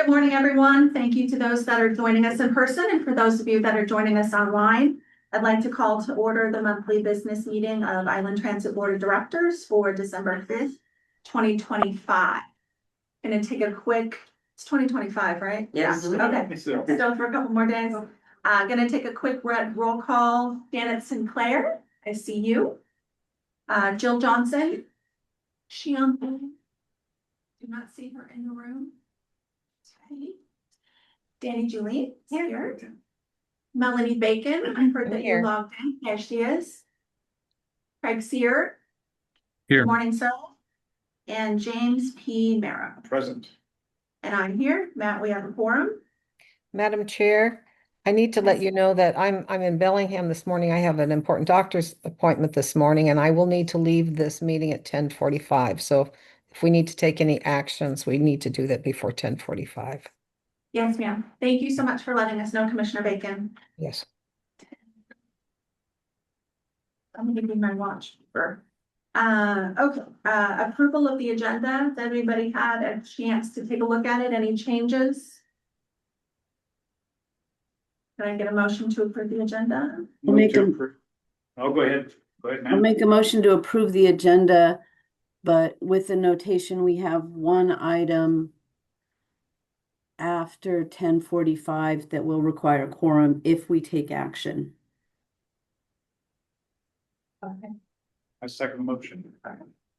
Good morning, everyone. Thank you to those that are joining us in person and for those of you that are joining us online. I'd like to call to order the monthly business meeting of Island Transit Board of Directors for December 5th, 2025. Gonna take a quick, it's 2025, right? Yes. Okay, still for a couple more days. Gonna take a quick roll call. Janet Sinclair, I see you. Jill Johnson. She on? Do not see her in the room. Okay. Danny Julie here. Melanie Bacon, I heard that you logged in. There she is. Craig Sear. Here. Good morning, sir. And James P. Mara. Present. And I'm here. Matt, we have a quorum. Madam Chair, I need to let you know that I'm in Bellingham this morning. I have an important doctor's appointment this morning, and I will need to leave this meeting at 10:45. So if we need to take any actions, we need to do that before 10:45. Yes, ma'am. Thank you so much for letting us know, Commissioner Bacon. Yes. I'm gonna give you my watch for. Okay, approval of the agenda. Has everybody had a chance to take a look at it? Any changes? Can I get a motion to approve the agenda? I'll go ahead. Go ahead, I'll ma'am. make a motion to approve the agenda, but with the notation, we have one item after 10:45 that will require a quorum if we take action. Okay. I second the motion.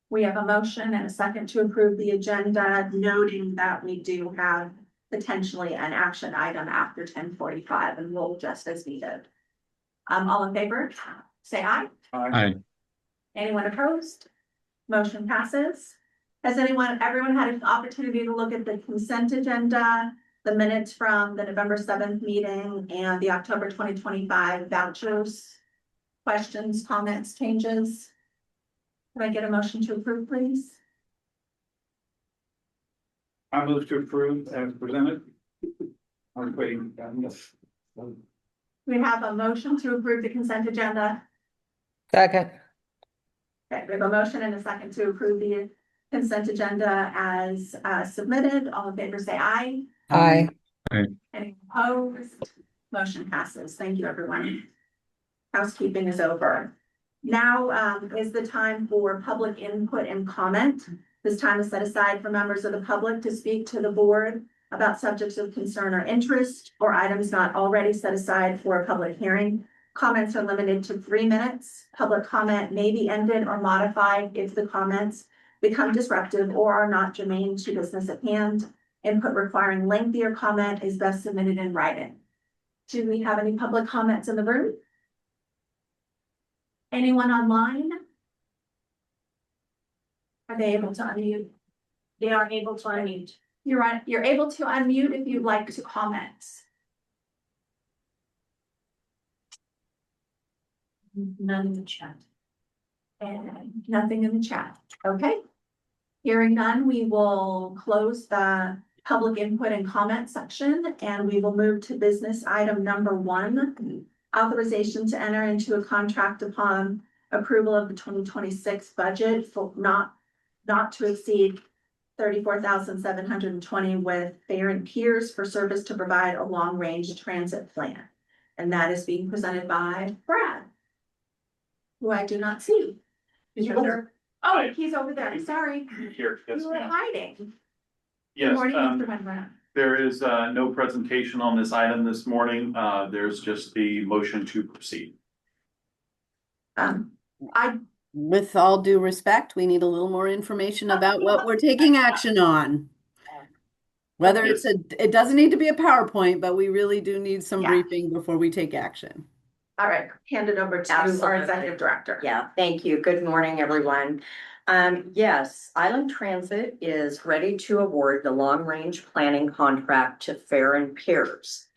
We have a motion and a second to approve the agenda, noting that we do have potentially an action item after 10:45 and we'll adjust as needed. All in favor, say aye. Aye. Anyone opposed? Motion passes. Has everyone had an opportunity to look at the consent agenda, the minutes from the November 7th meeting and the October 2025 vouchers? Questions, comments, changes? Can I get a motion to approve, please? I move to approve as presented. I'm waiting. We have a motion to approve the consent agenda. Second. Okay, we have a motion and a second to approve the consent agenda as submitted. All in favor, say aye. Aye. Any opposed? Motion passes. Thank you, everyone. Housekeeping is over. Now is the time for public input and comment. This time is set aside for members of the public to speak to the board about subjects of concern or interest or items not already set aside for a public hearing. Comments are limited to 3 minutes. Public comment may be ended or modified if the comments become disruptive or are not germane to business at hand. Input requiring lengthier comment is best submitted in writing. Do we have any public comments in the room? Anyone online? Are they able to unmute? They are able to unmute. You're able to unmute if you'd like to comment. None in the chat. And nothing in the chat. Okay. Hearing none, we will close the public input and comment section and we will move to business item number 1. Authorization to enter into a contract upon approval of the 2026 budget for not to exceed $34,720 with Fair and Peers for service to provide a long-range transit plan. And that is being presented by Brad, who I do not see. Oh, he's over there. Sorry. Here, yes, You were ma'am. hiding. Good Yes, morning, Mr. Wentworth. there is no presentation on this item this morning. There's just the motion to proceed. With all due respect, we need a little more information about what we're taking action on. Whether it doesn't need to be a PowerPoint, but we really do need some Yeah. briefing before we take action. All right, hand it over to our Absolutely. executive director. Yeah, thank you. Good morning, everyone. Yes, Island Transit is ready to award the long-range planning contract to Fair and Peers.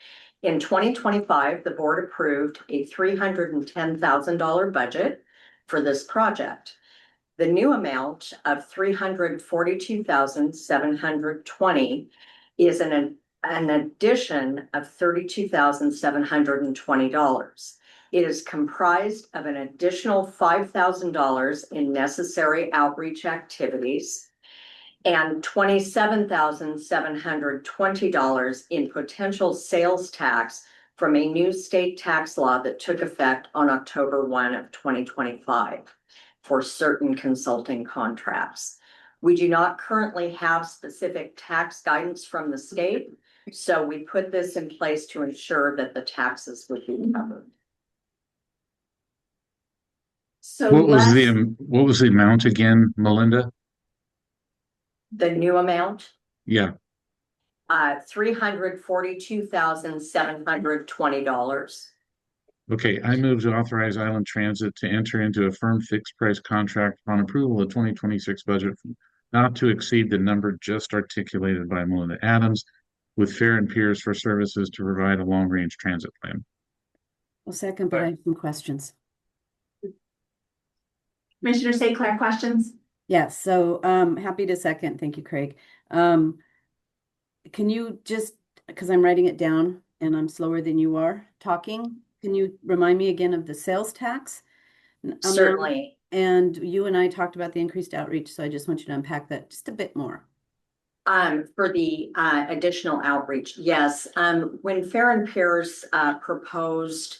In 2025, the board approved a $310,000 budget for this project. The new amount of $342,720 is an addition of $32,720. It is comprised of an additional $5,000 in necessary outreach activities and $27,720 in potential sales tax from a new state tax law that took effect on October 1 of 2025 for certain consulting contracts. We do not currently have specific tax guidance from the state, so we put this in place to ensure that the taxes would be covered. So What was Les, what was the amount again, Melinda? The new amount, Yeah, $342,720. okay. I move to authorize Island Transit to enter into a firm fixed price contract upon approval of 2026 budget not to exceed the number just articulated by Melinda Adams with Fair and Piers for services to provide a long-range transit plan. Well, second, but I have some questions. Commissioner St. Clair, questions? Yes, so happy to second. Thank you, Craig. Can you just, because I'm writing it down and I'm slower than you are talking, can you remind me again of the sales tax amount? Certainly. And you and I talked about the increased outreach, so I just want you to unpack that just a bit more. For the additional outreach, yes. When Fair and Piers proposed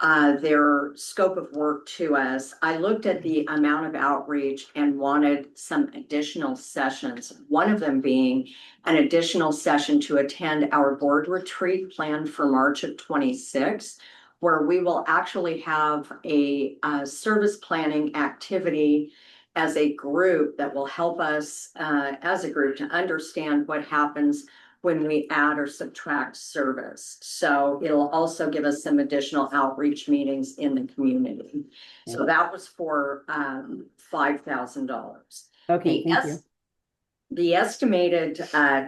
their scope of work to us, I looked at the amount of outreach and wanted some additional sessions. One of them being an additional session to attend our board retreat planned for March of 26, where we will actually have a service planning activity as a group that will help us as a group to understand what happens when we add or subtract service. So it'll also give us some additional outreach meetings in the community. So that was for $5,000. Okay, thank you. The estimated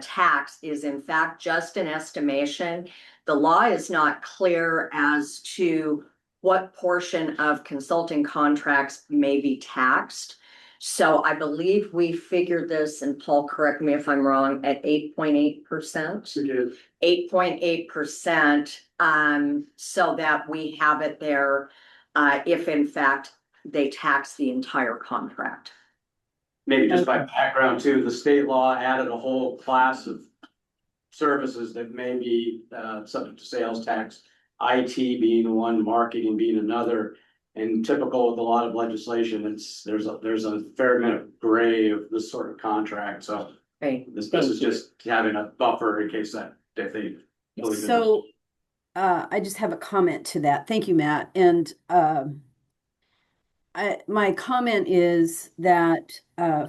tax is in fact just an estimation. The law is not clear as to what portion of consulting contracts may be taxed. So I believe we figured this, and Paul, correct me if I'm wrong, at 8.8%. 8.8%, so that we have it there if in fact they tax the entire contract. Maybe just by background too, the state law added a whole class of services that may be subject to sales tax. IT being one, marketing being another, and typical with a lot of legislation, there's a fair amount of gray of this sort of contract. So Okay. this is just having a buffer in case that if they. So I just have a comment to that. Thank you, Matt. And my comment is that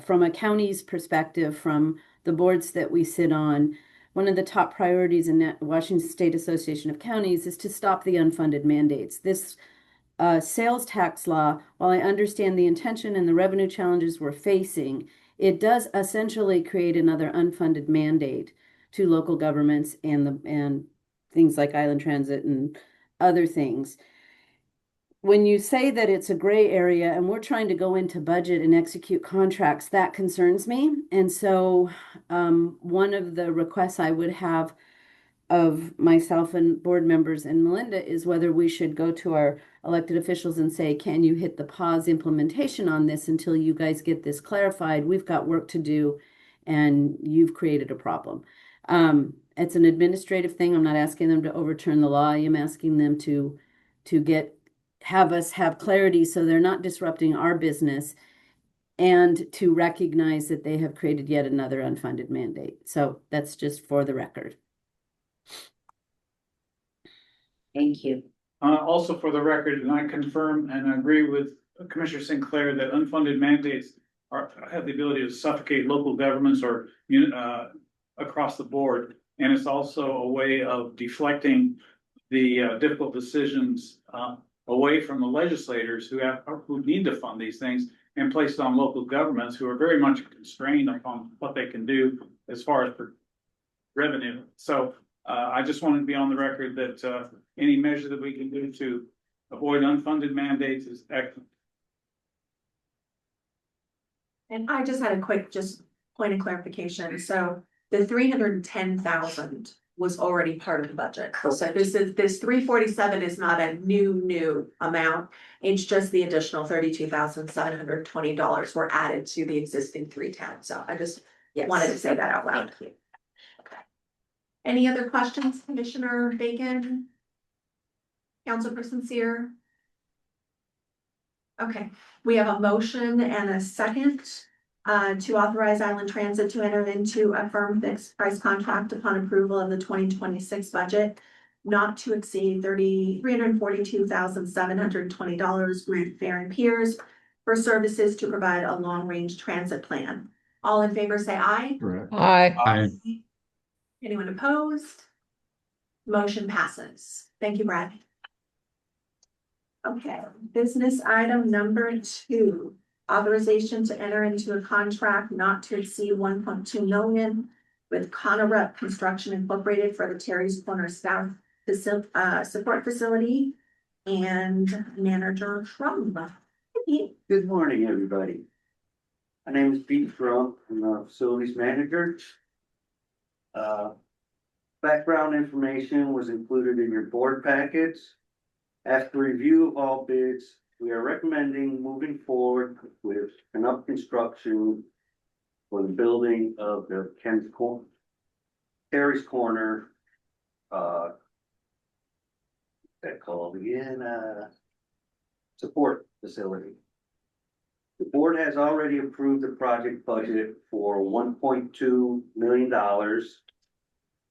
from a county's perspective, from the boards that we sit on, one of the top priorities in the Washington State Association of Counties is to stop the unfunded mandates. This sales tax law, while I understand the intention and the revenue challenges we're facing, it does essentially create another unfunded mandate to local governments and things like Island Transit and other things. When you say that it's a gray area and we're trying to go into budget and execute contracts, that concerns me. And so one of the requests I would have of myself and board members and Melinda is whether we should go to our elected officials and say, can you hit the pause implementation on this until you guys get this clarified? We've got work to do and you've created a problem. It's an administrative thing. I'm not asking them to overturn the law. I am asking them to have us have clarity so they're not disrupting our business and to recognize that they have created yet another unfunded mandate. So that's just for the record. Thank you. Also for the record, and I confirm and agree with Commissioner Sinclair that unfunded mandates have the ability to suffocate local governments or across the board. And it's also a way of deflecting the difficult decisions away from the legislators who need to fund these things and place it on local governments who are very much constrained upon what they can do as far as revenue. So I just wanted to be on the record that any measure that we can do to avoid unfunded mandates is excellent. And I just had a quick point of clarification. So the 310,000 was already part of the budget. So this 347 is not a new amount. It's just the additional $32,720 were added to the existing 310. So I just Yes. wanted to say that out loud. Thank you. Any other questions, Commissioner Bacon? Councilperson Seer? Okay, we have a motion and a second to authorize Island Transit to enter into a firm fixed price contract upon approval of the 2026 budget not to exceed $342,720 with Fair and Piers for services to provide a long-range transit plan. All in favor, say aye. Correct. Aye. Anyone opposed? Motion passes. Thank you, Brad. Okay, business item number 2, authorization to enter into a contract not to exceed 1.2 million with Conorup Construction Incorporated for the Terry's Corner Staff Support Facility and Manager Trump. Good morning, everybody. My name is Pete Trump. I'm a facilities manager. Background information was included in your board packets. After review of all bids, we are recommending moving forward with Canuck Construction for the building of the Terry's Corner, that called again, support facility. The board has already approved the project budget for $1.2 million.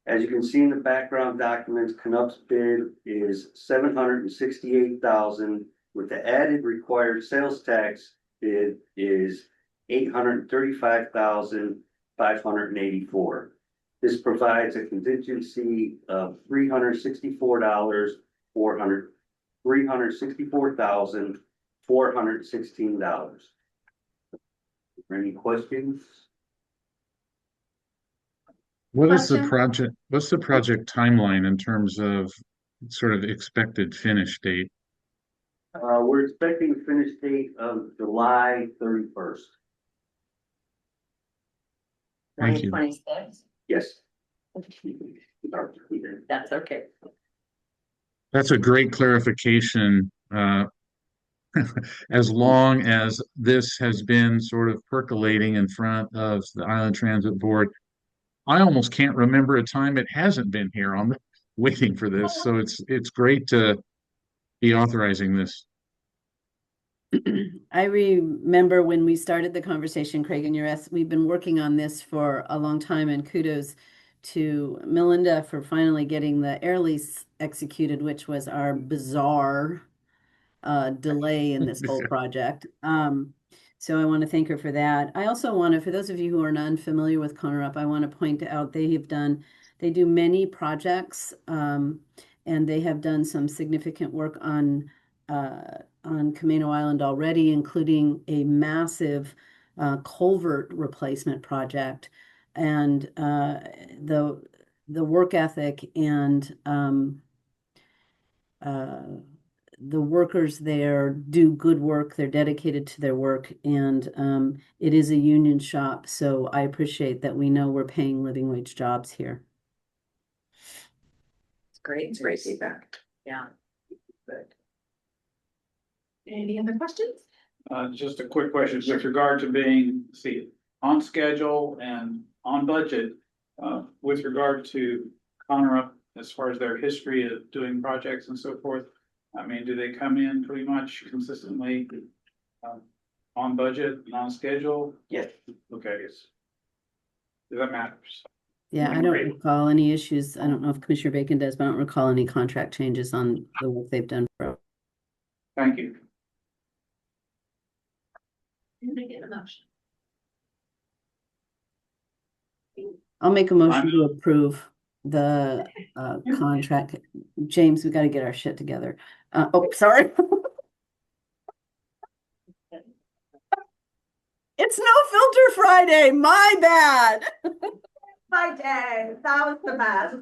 As you can see in the background documents, Canuck's bid is $768,000, with the added required sales tax bid is $835,584. This provides a contingency of $364,416. Any questions? What's the Question? project timeline in terms of sort of expected finish date? We're expecting a finish date of July 31st. Thank you. 2026? Yes. That's okay. That's a great clarification. As long as this has been sort of percolating in front of the Island Transit Board, I almost can't remember a time it hasn't been here on waiting for this. So it's great to be authorizing this. I remember when we started the conversation, Craig and we've been working on this for a long time, and kudos to Melinda for finally getting the air lease executed, which was our bizarre delay in this whole project. So I want to thank her for that. I also want to, for those of you who are unfamiliar with Conorup, I want to point out they do many projects, and they have done some significant work on Camino Island already, including a massive culvert replacement project. And the work ethic and the workers there do good work. They're dedicated to their work, and it is a union shop. So I appreciate that we know we're paying living wage jobs here. It's great. It's great feedback. Yeah. Good. Any other questions? Just a quick question with regard to being, on schedule and on budget, with regard to Conorup, as far as their history of doing projects and so forth. I mean, do they come in pretty much consistently on budget and on schedule? Yes. Okay. That matters. Yeah, I don't recall any issues. I don't know if Commissioner Bacon does, but I don't recall any contract changes on the work they've done for. Thank you. Can I get a motion? I'll make a motion to approve the contract. James, we got to get our shit together. Oh, sorry. It's No Filter Friday. My bad. My day, that was the best.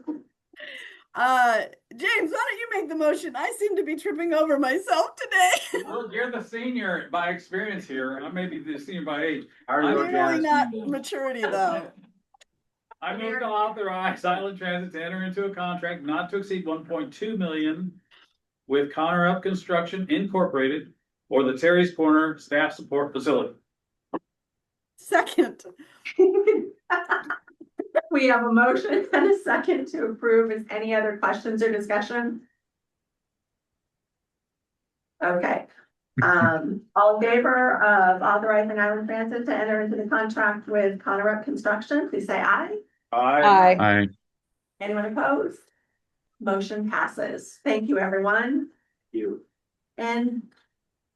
James, why don't you make the motion? I seem to be tripping over myself today. Well, you're the senior by experience here. I may be the senior by age. Really not maturity though. I move to authorize Island Transit to enter into a contract not to exceed 1.2 million with Conorup Construction Incorporated or the Terry's Corner Staff Support Facility. Second. We have a motion and a second to approve. Is any other questions or discussion? Okay. All in favor of authorizing Island Transit to enter into the contract with Connerup Construction, please say aye. Aye. I, Anyone opposed? Motion passes. Thank you, everyone. You. And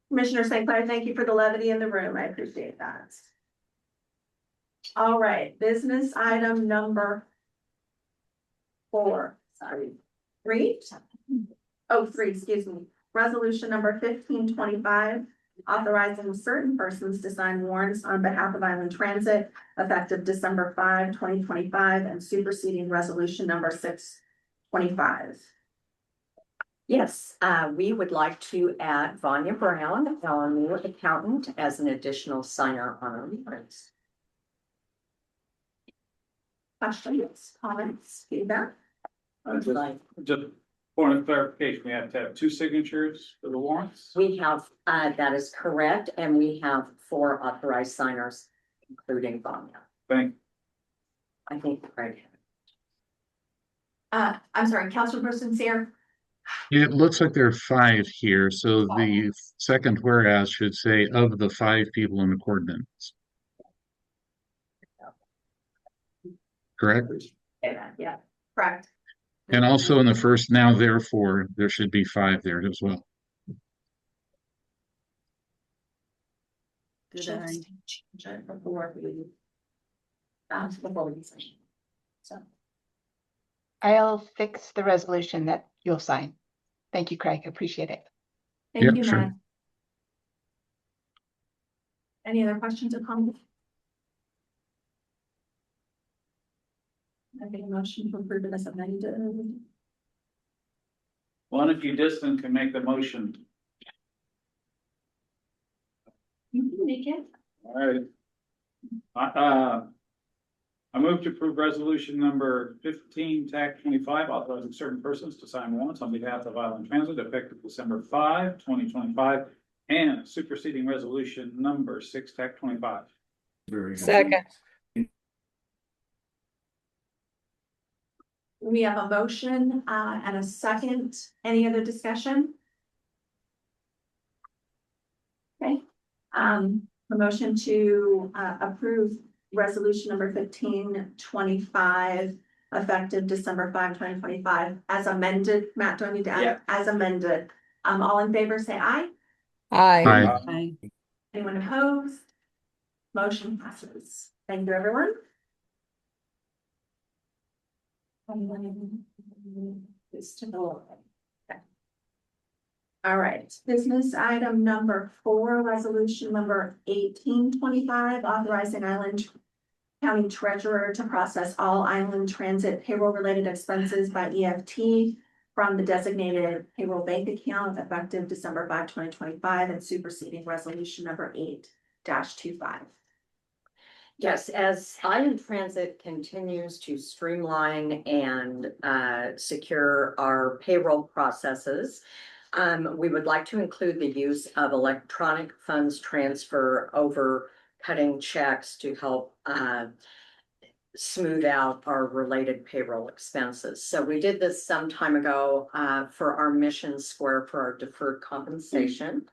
Commissioner St. Clair, thank you for the levity in the room. I appreciate that. All right, business item number 4, sorry, 3? Oh, 3, excuse me. Resolution number 1525, authorizing certain persons to sign warrants on behalf of Island Transit effective December 5, 2025, and superseding resolution number 625. Yes, we would like to add Vanya Brown, our new accountant, as an additional signer on our warrants. Questions, comments, feedback? Just point of clarification, we have to have 2 signatures for the warrants? We have, that is correct, and we have 4 authorized signers, including Vanya. Thank, I think, right. I'm sorry, Councilperson Seer. it looks like there are 5 here, so the second whereas should say of the 5 people in the coordinates. Correct? Yeah, correct. And also in the first now therefore, there should be 5 there as well. Did I? Change it before we. Before we sign. So, I'll fix the resolution that you'll sign. Thank you, Craig. Appreciate it. thank Yep, you, sure. Matt. Any other questions or comments? I think a motion to approve it as amended. one of you distant can make the motion. You can make it. All right. I move to approve resolution number 15-25, authorizing certain persons to sign warrants on behalf of Island Transit effective December 5, 2025, and superseding resolution number 6-25. Second. We have a motion and a second. Any other discussion? Okay, a motion to approve resolution number 1525 effective December 5, 2025 as amended. Matt, do I need to add? Yeah. As amended. All in favor, say aye. Aye. Aye. Anyone opposed? Motion passes. Thank you, everyone. All right, business item number 4, resolution number 1825, authorizing Island County Treasurer to process all Island Transit payroll-related expenses by EFT from the designated payroll bank account effective December 5, 2025, and superseding resolution number 8-25. Yes, as Island Transit continues to streamline and secure our payroll processes, we would like to include the use of electronic funds transfer over cutting checks to help smooth out our related payroll expenses. So we did this some time ago for our Mission Square for our deferred compensation.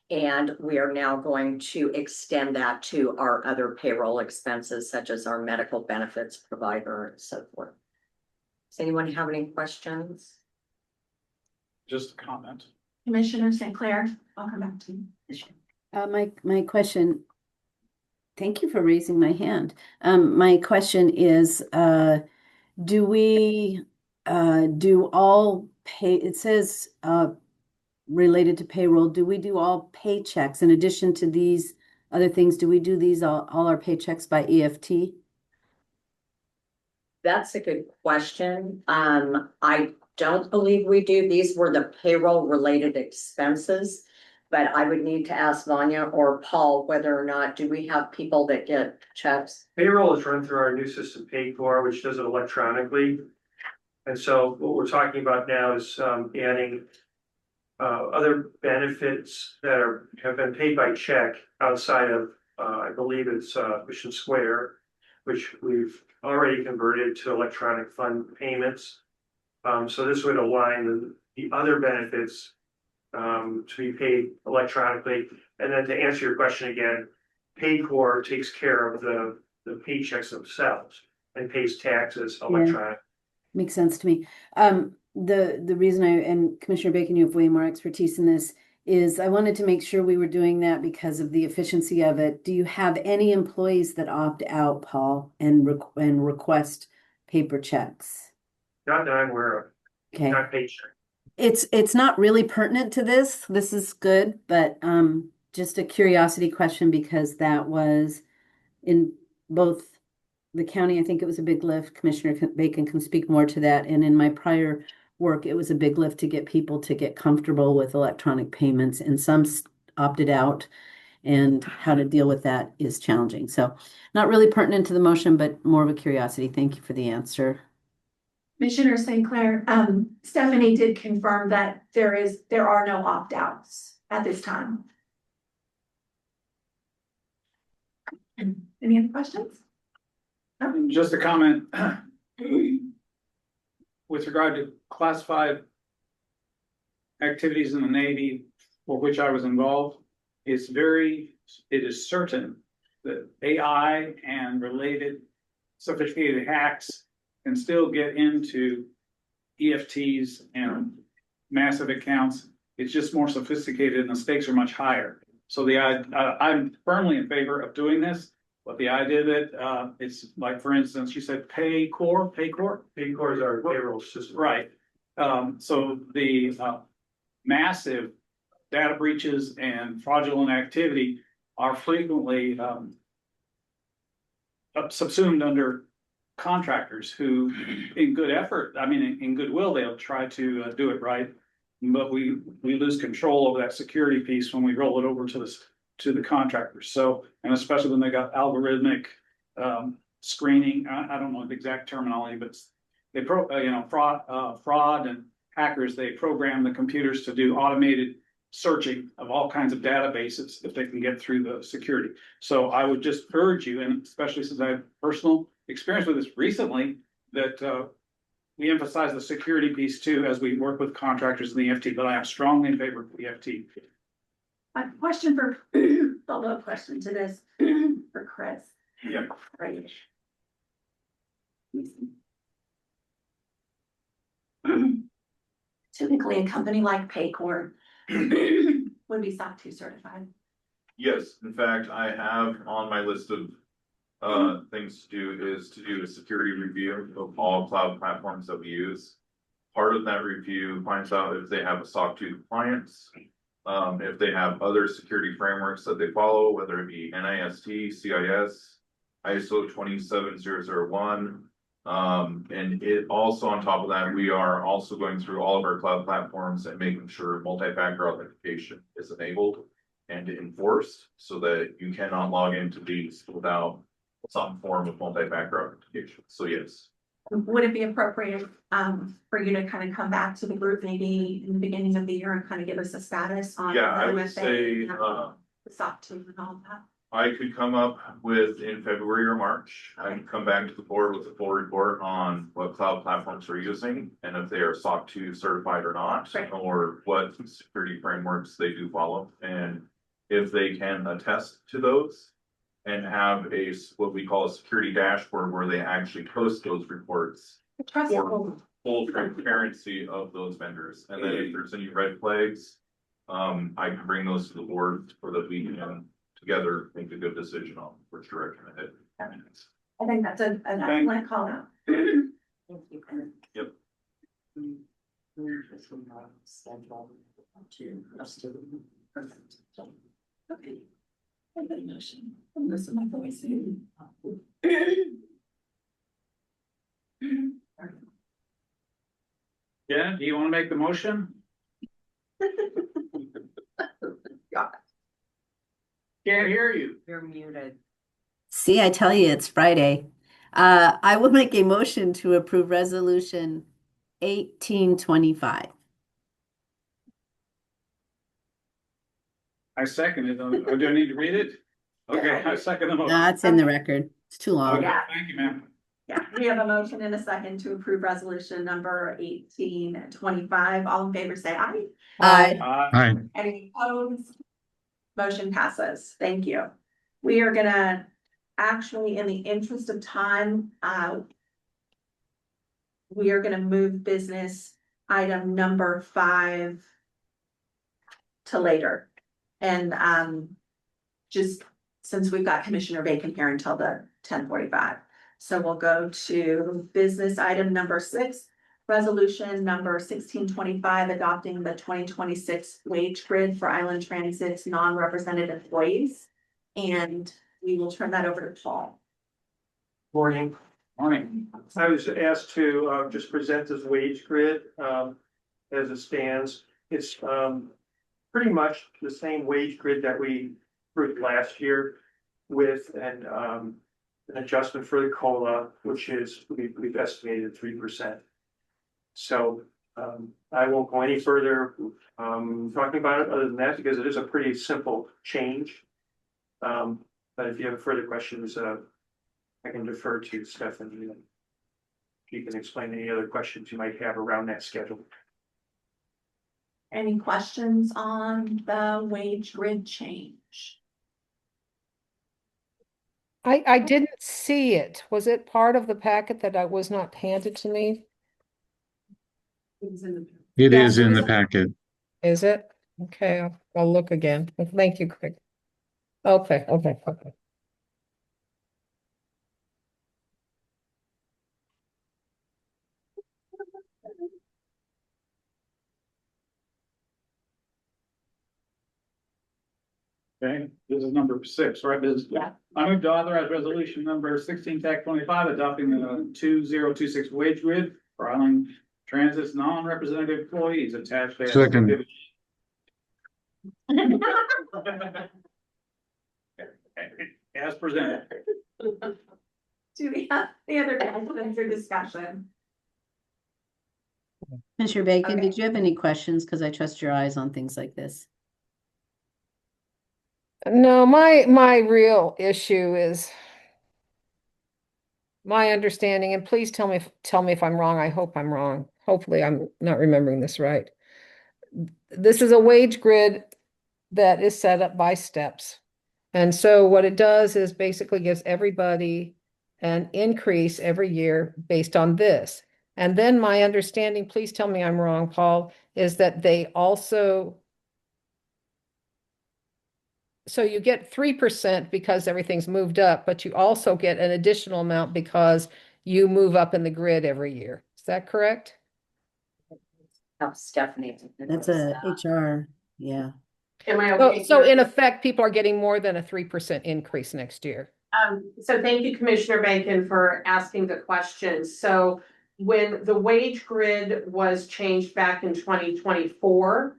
And we are now going to extend that to our other payroll expenses, such as our medical benefits provider and so forth. Does anyone have any questions? Just a comment. Commissioner St. Clair, I'll come back to you. My question, thank you for raising my hand. My question is, do we do all pay, it says related to payroll, do we do all paychecks in addition to these other things? Do we do these all our paychecks by EFT? That's a good question. I don't believe we do. These were the payroll related expenses. But I would need to ask Vanya or Paul whether or not, do we have people that get checks? Payroll is run through our new system, Paycor, which does it electronically. And so what we're talking about now is adding other benefits that have been paid by check outside of I believe it's Mission Square, which we've already converted to electronic fund payments. So this would align the other benefits to be paid electronically. And then to answer your question again, Paycor takes care of the paychecks themselves and pays taxes electronic. Makes sense to me. The reason and Commissioner Bacon, you have way more expertise in this, is I wanted to make sure we were doing that because of the efficiency of it. Do you have any employees that opt out, Paul, and request paper checks? Not that I'm aware of, Okay. not paycheck. It's not really pertinent to this. This is good, but just a curiosity question because that was in both the county, I think it was a big lift. Commissioner Bacon can speak more to that. And in my prior work, it was a big lift to get people to get comfortable with electronic payments, and some opted out, and how to deal with that is challenging. So not really pertinent to the motion, but more of a curiosity. Thank you for the answer. Commissioner St. Clair, Stephanie did confirm that there are no opt-outs at this time. Any other questions? Just a comment. With regard to classified activities in the Navy for which I was involved, it is certain that AI and related sophisticated hacks can still get into EFTs and massive accounts. It's just more sophisticated and the stakes are much higher. So I'm firmly in favor of doing this. But the idea that it's like, for instance, you said Paycor. Paycor is our payroll system. Right. So the massive data breaches and fraudulent activity are frequently subsumed under contractors who, in good effort, in goodwill, they'll try to do it right. But we lose control over that security piece when we roll it over to the contractors. So, and especially when they got algorithmic screening, I don't know the exact terminology, but they fraud and hackers, they program the computers to do automated searching of all kinds of databases if they can get through the security. So I would just urge you, and especially since I have personal experience with this recently, that we emphasize the security piece too as we work with contractors in the EFT, but I am strongly in favor of EFT. A question follow-up question to this for Chris. Yeah. Right. Typically, a company like Paycor would be SOC 2 certified. Yes, in fact, I have on my list of things to do is to do a security review of all cloud platforms that we use. Part of that review finds out if they have a SOC 2 compliance, if they have other security frameworks that they follow, whether it be NIST, CIS, ISO 27001. And it also, on top of that, we are also going through all of our cloud platforms and making sure multi-factor authentication is enabled and enforced so that you cannot log into these without some form of multi-factor authentication. So yes. Would it be appropriate for you to kind of come back to the group maybe in the beginning of the year and kind of give us a status on? Yeah, I the would MFA say, and the SOC 2 and all of that? I could come up with in February or March, I can come back to the board with a full report on what cloud platforms we're using and if they are SOC 2 certified or not, Right. or what security frameworks they do follow. And if they can attest to those and have what we call a security dashboard where they actually post those reports for full transparency of those vendors. And then if there's any red flags, I can bring those to the board so that we can together make a good decision on which direction to head. I think that's an excellent call out. Yep. Okay. A good motion. Listen to my voice. Yeah, do you want to make the motion? Can't hear you. You're muted. See, I tell you, it's Friday. I will make a motion to approve resolution 1825. I second it. Do I need to read it? Okay, I second the motion. That's in the record. It's too long. Okay, Yeah. thank you, ma'am. Yeah, we have a motion and a second to approve resolution number 1825. All in favor, say aye. Aye. Aye. Any opposed? Motion passes. Thank you. We are gonna, actually, in the interest of time, we are gonna move business item number 5 to later. And, just since we've got Commissioner Bacon here until the 10:45. So we'll go to business item number 6, resolution number 1625, adopting the 2026 wage grid for Island Transit's non-represented employees. And we will turn that over to Paul. Morning. Morning. I was asked to just present this wage grid as it stands. It's pretty much the same wage grid that we approved last year with an adjustment for the COLA, which is we've estimated 3%. So I won't go any further talking about it other than that, because it is a pretty simple change. But if you have further questions, I can defer to Stephanie. She can explain any other questions you might have around that schedule. Any questions on the wage grid change? I didn't see it. Was it part of the packet that I was not handed to me? It Yeah, is so in is the it- packet. Is it? Okay, I'll look again. Thank you, Craig. Okay. Okay, this is number 6, right? This is. Yeah. I move to authorize resolution number 16-25, adopting the 2026 wage grid for Island Transit's non-represented employees attached. as Second. As presented. Do we have any other questions or discussion? Commissioner Bacon, Okay. did you have any questions? Because I trust your eyes on things like this. No, my real issue is my understanding, and please tell me if I'm wrong. I hope I'm wrong. Hopefully I'm not remembering this right. This is a wage grid that is set up by steps. And so what it does is basically gives everybody an increase every year based on this. And then my understanding, please tell me I'm wrong, Paul, is that they also, so you get 3% because everything's moved up, but you also get an additional amount because you move up in the grid every year. Is that correct? Oh, Stephanie. That's a HR, yeah. Am I So, okay? so in effect, people are getting more than a 3% increase next year. So thank you, Commissioner Bacon, for asking the question. So when the wage grid was changed back in 2024,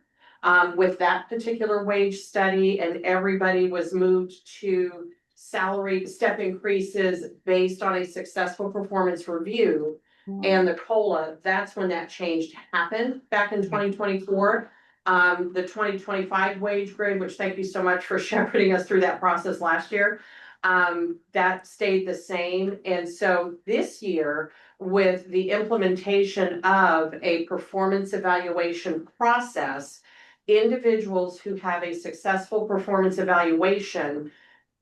with that particular wage study, and everybody was moved to salary step increases based on a successful performance review and the COLA, that's when that change happened back in 2024. The 2025 wage grid, which thank you so much for shepherding us through that process last year, that stayed the same. And so this year, with the implementation of a performance evaluation process, individuals who have a successful performance evaluation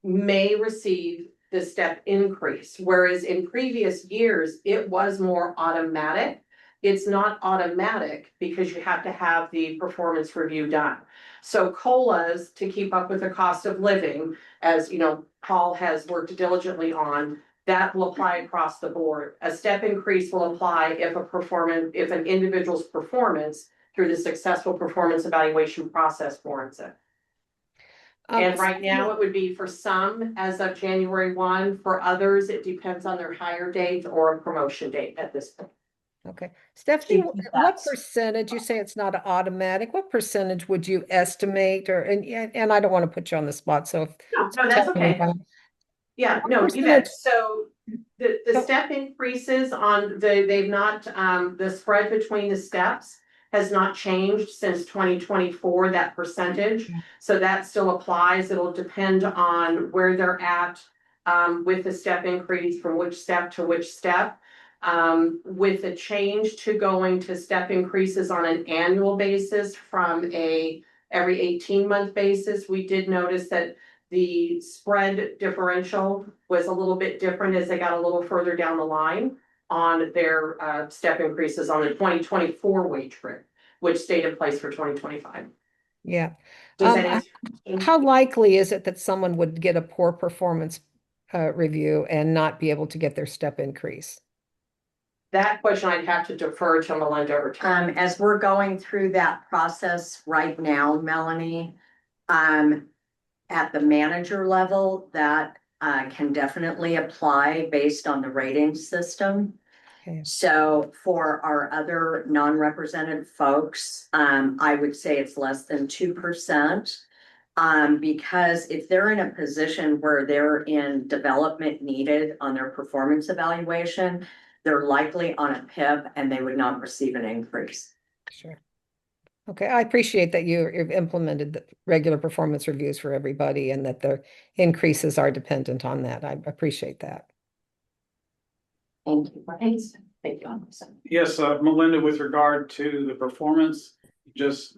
may receive the step increase, whereas in previous years, it was more automatic. It's not automatic because you have to have the performance review done. So COLAs, to keep up with the cost of living, as you know, Paul has worked diligently on, that will apply across the board. A step increase will apply if an individual's performance through the successful performance evaluation process warrants it. And right now, it would be for some as of January 1, for others, it depends on their hire date or a promotion date at this point. Okay. Stephanie, what That's- percentage, you say it's not automatic, what percentage would you estimate and I don't want to put you on the spot, so. No, that's tell me okay. if I'm- Yeah, no, you bet. So the step increases on they've not, the spread between the steps has not changed since 2024, that percentage. So that still applies. It'll depend on where they're at with the step increase from which step to which step. With the change to going to step increases on an annual basis from every 18-month basis, we did notice that the spread differential was a little bit different as they got a little further down the line on their step increases on the 2024 wage grid, which stayed in place for 2025. Yeah. Does that answer? How likely is it that someone would get a poor performance review and not be able to get their step increase? That question I'd have to defer to Melinda or Tom. As we're going through that process right now, Melanie, at the manager level, that can definitely apply based on the rating system. Okay. So for our other non-represented folks, I would say it's less than 2%. Because if they're in a position where they're in development needed on their performance evaluation, they're likely on a PIP and they would not receive an increase. Sure. Okay, I appreciate that you've implemented the regular performance reviews for everybody and that the increases are dependent on that. I appreciate that. Thank you. Thank you. Yes, Melinda, with regard to the performance, just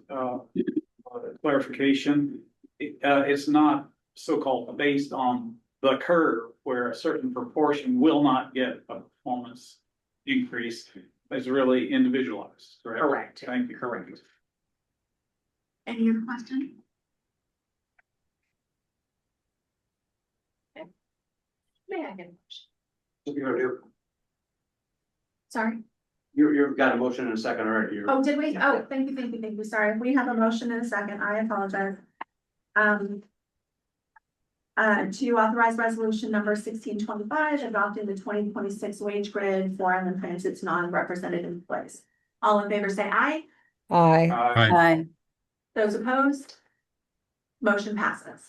clarification, it's not so-called based on the curve where a certain proportion will not get a performance increase. It's really individualized, correct? Correct. Thank you. Correct. Any other question? May I get a question? What you gonna do? Sorry. You've got a motion and a second already. Oh, did we? Oh, thank you. Sorry. We have a motion in a second. I apologize. To authorize resolution number 1625, adopting the 2026 wage grid for Island Transit's non-represented employees. All in favor say aye. Aye. Aye. Those opposed? Motion passes.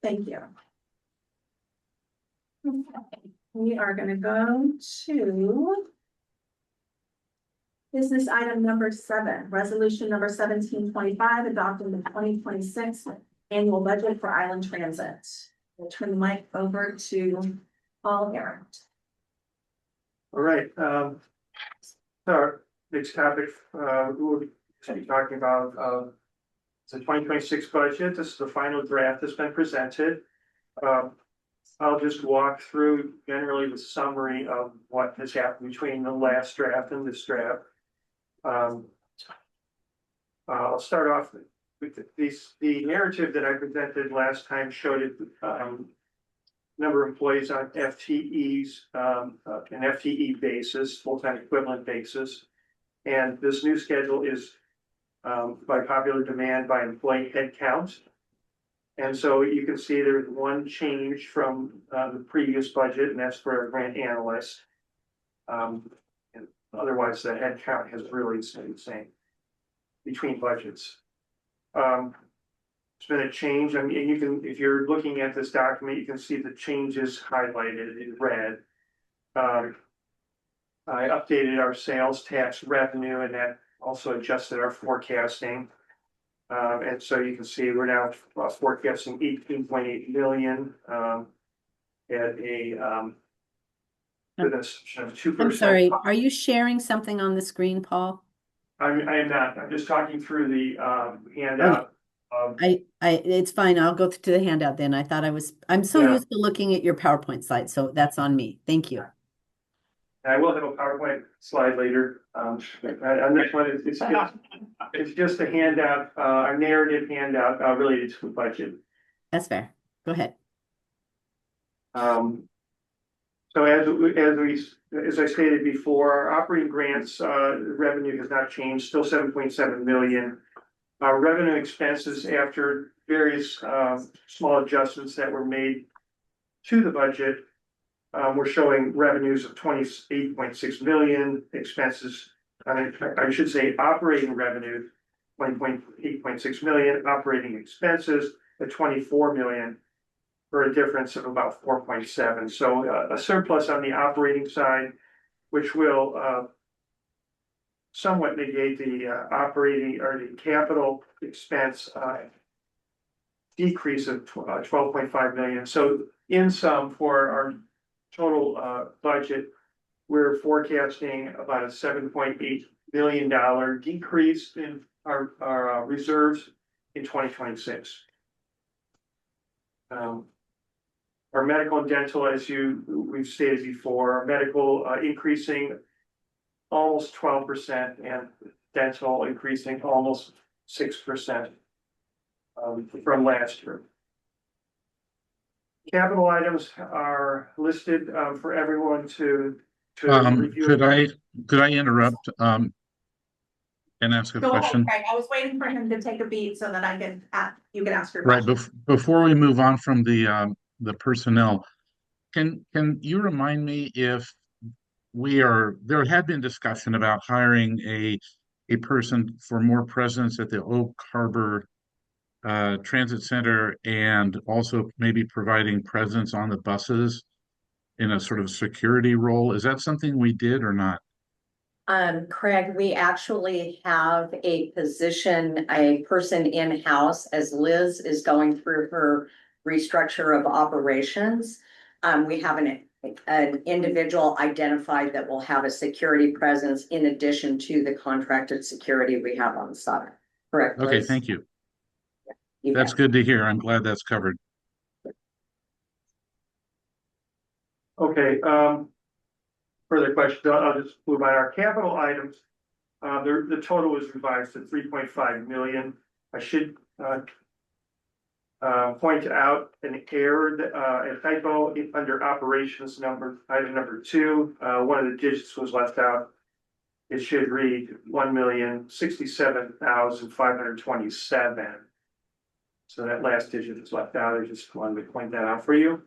Thank you. Okay, we are gonna go to business item number 7, resolution number 1725, adopting the 2026 annual budget for Island Transit. We'll turn the mic over to Paul Garrett. All right, our next topic, we'll be talking about, the 2026 budget. This is the final draft that's been presented. I'll just walk through generally the summary of what has happened between the last draft and this draft. I'll start off with the narrative that I presented last time showed it, number of employees on FTEs, an FTE basis, full-time equivalent basis. And this new schedule is by popular demand by employee head count. And so you can see there's one change from the previous budget, and that's for a grant analyst. And otherwise, the head count has really stayed the same between budgets. It's been a change. I mean, you can, if you're looking at this document, you can see the changes highlighted in red. I updated our sales tax revenue, and that also adjusted our forecasting. And so you can see we're now forecasting 18.8 million at a with a 2%. I'm sorry, are you sharing something on the screen, Paul? I am not. I'm just talking through the handout. It's fine. I'll go to the handout then. I'm so used to looking at your PowerPoint slide, so that's on me. Thank you. I will have a PowerPoint slide later. On this one, it's just a handout, a narrative handout related to the budget. That's fair. Go ahead. So as I stated before, our operating grants revenue has not changed, still 7.7 million. Our revenue expenses, after various small adjustments that were made to the budget, we're showing revenues of 28.6 million, expenses, I should say operating revenue, 8.6 million, operating expenses at 24 million, for a difference of about 4.7. So a surplus on the operating side, which will somewhat negate the operating or the capital expense decrease of 12.5 million. So in sum, for our total budget, we're forecasting about a $7.8 million decrease in our reserves in 2026. Our medical and dental, as we've stated before, medical increasing almost 12% and dental increasing almost 6% from last year. Capital items are listed for everyone to review. Could I interrupt and ask a Go ahead, question? Craig. I was waiting for him to take a beat so that you could ask your Right, question. before we move on from the personnel, can you remind me if there had been discussion about hiring a person for more presence at the Oak Harbor Transit Center and also maybe providing presence on the buses in a sort of security role? Is that something we did or not? Craig, we actually have a person in-house as Liz is going through her restructure of operations. We have an individual identified that will have a security presence in addition to the contracted security we have on site. Correct, Okay, Liz? thank you. You That's bet. good to hear. I'm glad that's covered. Okay, further questions, I'll just move on. Our capital items, the total was revised to 3.5 million. I should point out an error, a typo under operations item number 2. One of the digits was left out. It should read 1,067,527. So that last digit is left out. I just wanted to point that out for you.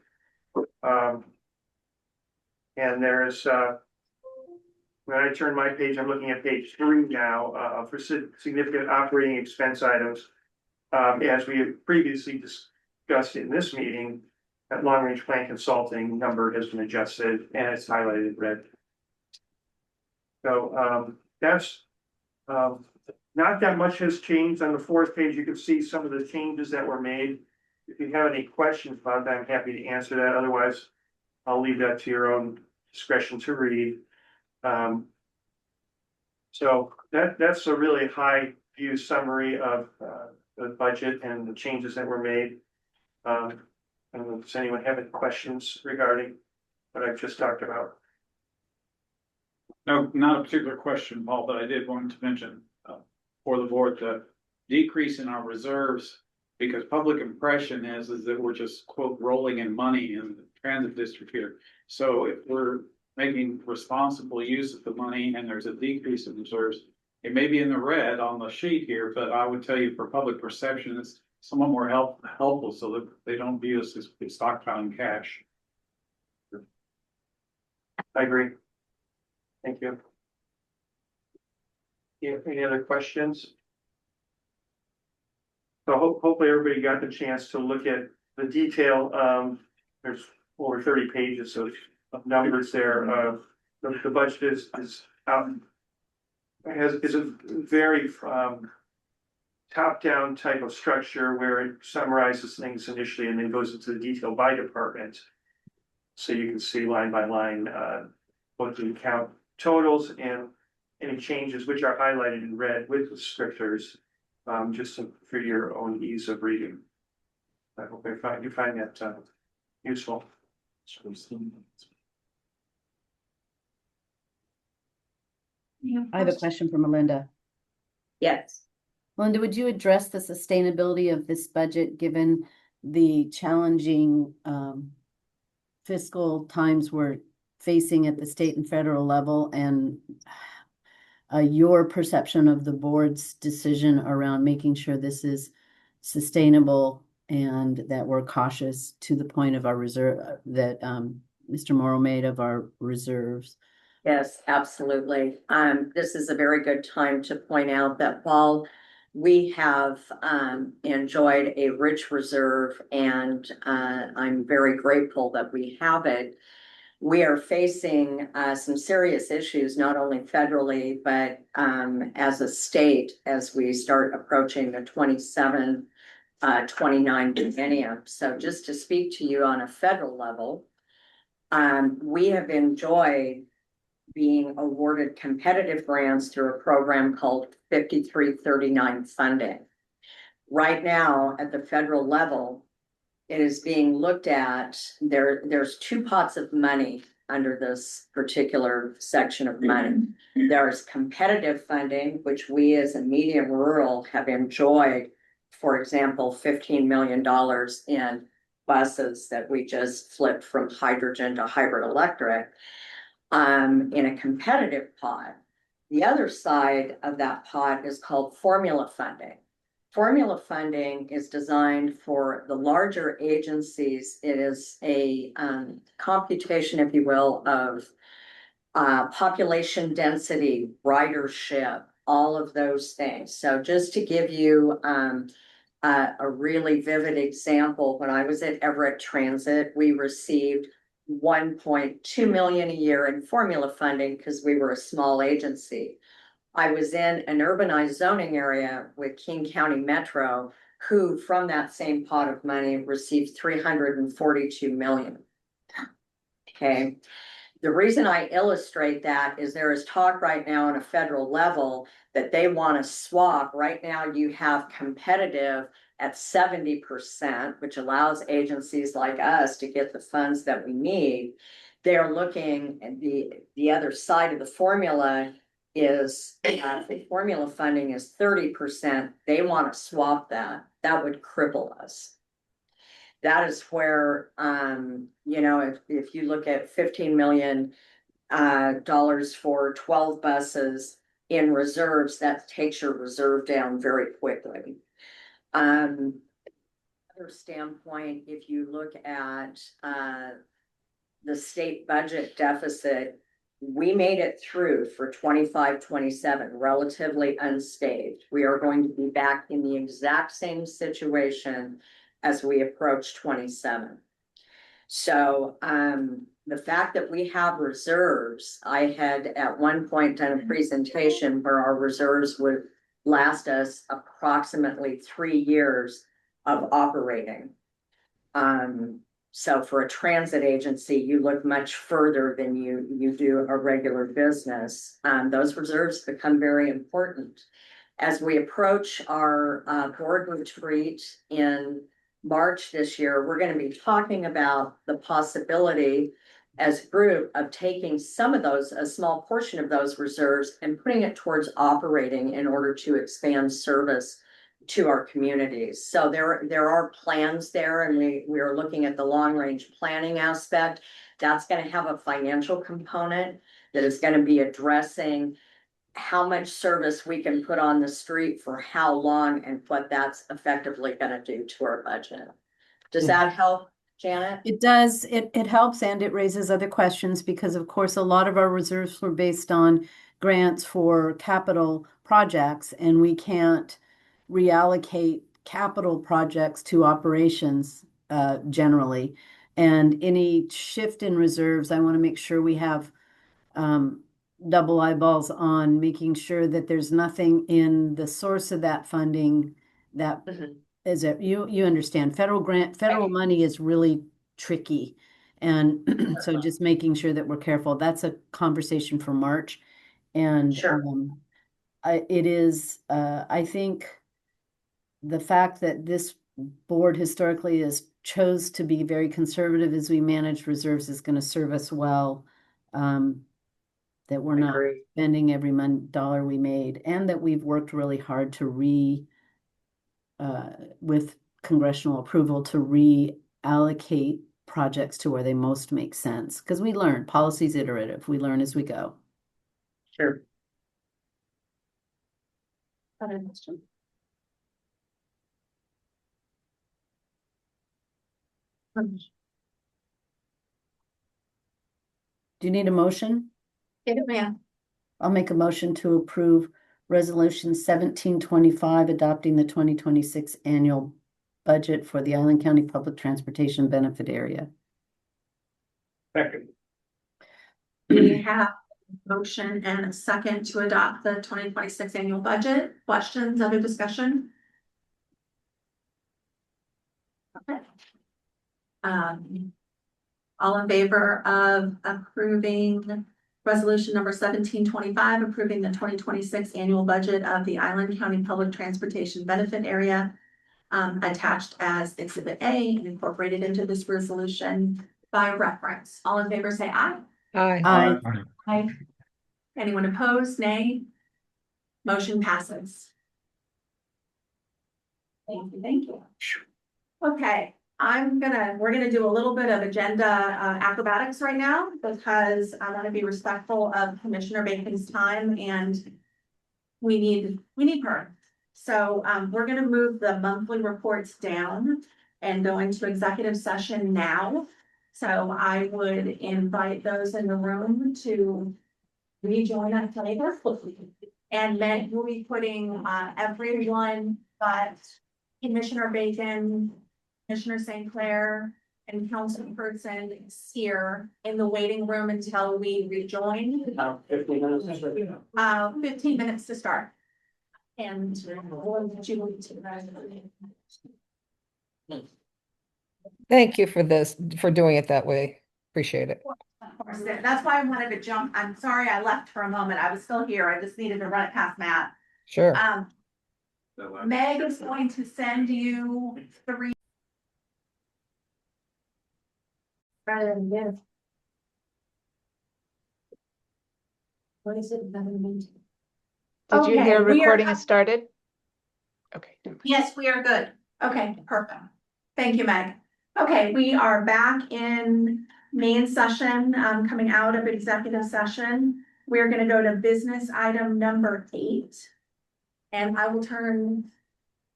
And there's, when I turn my page, I'm looking at page 3 now, for significant operating expense items. As we have previously discussed in this meeting, that long range plan consulting number has been adjusted and it's highlighted in red. So that's not that much has changed. On the 4th page, you can see some of the changes that were made. If you have any questions about that, I'm happy to answer that. Otherwise, I'll leave that to your own discretion to read. So that's a really high view summary of the budget and the changes that were made. Does anyone have any questions regarding what I've just talked about? No, not a particular question, Paul, but I did want to mention for the board the decrease in our reserves, because public impression is that we're just quote rolling in money in the transit district here. So if we're making responsible use of the money and there's a decrease in reserves, it may be in the red on the sheet here, but I would tell you for public perception, it's somewhat more helpful so that they don't view us as stockpiling cash. I agree. Thank you. Yeah, any other questions? So hopefully everybody got the chance to look at the detail. There's over 30 pages of numbers there. The budget is out. Is a very top-down type of structure where it summarizes things initially and then goes into the detail by department. So you can see line by line both the account totals and any changes which are highlighted in red with descriptors, just for your own ease of reading. I hope you find that useful. I have a question for Melinda. Yes. Melinda, would you address the sustainability of this budget given the challenging fiscal times we're facing at the state and federal level, and your perception of the board's decision around making sure this is sustainable and that we're cautious to the point of our reserve that Mr. Morrow made of our reserves? Yes, absolutely. This is a very good time to point out that while we have enjoyed a rich reserve and I'm very grateful that we have it, We are facing some serious issues, not only federally, but as a state, as we start approaching the 29 decennium. So just to speak to you on a federal level, we have enjoyed being awarded competitive grants through a program called 5339 funding. Right now, at the federal level, it is being looked at, there's two pots of money under this particular section of money. There's competitive funding, which we as a medium rural have enjoyed. For example, $15 million in buses that we just flipped from hydrogen to hybrid electric, in a competitive pot. The other side of that pot is called formula funding. Formula funding is designed for the larger agencies. It is a computation, if you will, of population density, ridership, all of those things. So just to give you a really vivid example, when I was at Everett Transit, we received 1.2 million a year in formula funding because we were a small agency. I was in an urbanized zoning area with King County Metro, who from that same pot of money received 342 million. Okay. The reason I illustrate that is there is talk right now on a federal level that they want to swap. Right now you have competitive at 70%, which allows agencies like us to get the funds that we need. They're looking at the other side of the formula is the formula funding is 30%. They want to swap that. That would cripple us. That is where, you know, if you look at $15 million for 12 buses in reserves, that takes your reserve down very quickly. Other standpoint, if you look at the state budget deficit, we made it through for 25-27 relatively unscathed. We are going to be back in the exact same situation as we approach 27. So the fact that we have reserves, I had at one point done a presentation where our reserves would last us approximately 3 years of operating. So for a transit agency, you look much further than you do a regular business. Those reserves become very important. As we approach our board retreat in March this year, we're going to be talking about the possibility as a group of taking some of those, a small portion of those reserves and putting it towards operating in order to expand service to our communities. So there are plans there, and we are looking at the long range planning aspect. That's going to have a financial component that is going to be addressing how much service we can put on the street for how long and what that's effectively going to do to our budget. Does that help, Janet? It does. It helps, and it raises other questions because, of course, a lot of our reserves were based on grants for capital projects, and we can't reallocate capital projects to operations generally. And any shift in reserves, I want to make sure we have double eyeballs on making sure that there's nothing in the source of that funding that is it. You understand federal money is really tricky. And so just making sure that we're careful. That's a conversation for March. And sure. I think the fact that this board historically has chose to be very conservative as we manage reserves is going to serve us well. That we're not spending every dollar we made, and that we've worked really hard to with congressional approval to reallocate projects to where they most make sense. Because we learn, policy's iterative. We learn as we go. Sure. Other question? Do you need a motion? Get it, ma'am. I'll make a motion to approve Resolution 1725, adopting the 2026 annual budget for the Island County Public Transportation Benefit Area. Second. We have a motion and a second to adopt the 2026 annual budget. Questions, other discussion? Okay. All in favor of approving resolution number 1725, approving the 2026 annual budget of the Island County Public Transportation Benefit Area, attached as Exhibit A and incorporated into this resolution by reference. All in favor, say aye. Aye. Aye. Aye. Anyone opposed? Nay. Motion passes. Thank you, thank you. Okay, we're gonna do a little bit of agenda acrobatics right now because I want to be respectful of Commissioner Bacon's time and we need her. So we're gonna move the monthly reports down and go into executive session now. So I would invite those in the room to rejoin us later. And then we'll be putting everyone but Commissioner Bacon, Commissioner St. Clair, and Councilperson Seer in the waiting room until we rejoin. 15 minutes. 15 minutes to start. And we'll let you move to the rest of it. Thank you for this, for doing it that way. Appreciate it. Of course, that's why I wanted to jump. I'm sorry I left for a moment. I was still here. I just needed to run it past Matt. Sure. Meg is going to send you 3. Rather than this. What is it? Did you Okay, hear we are- recording has started? Okay. Yes, we are good. Okay, perfect. Thank you, Meg. Okay, we are back in main session, coming out of executive session. We're gonna go to business item number 8. And I will turn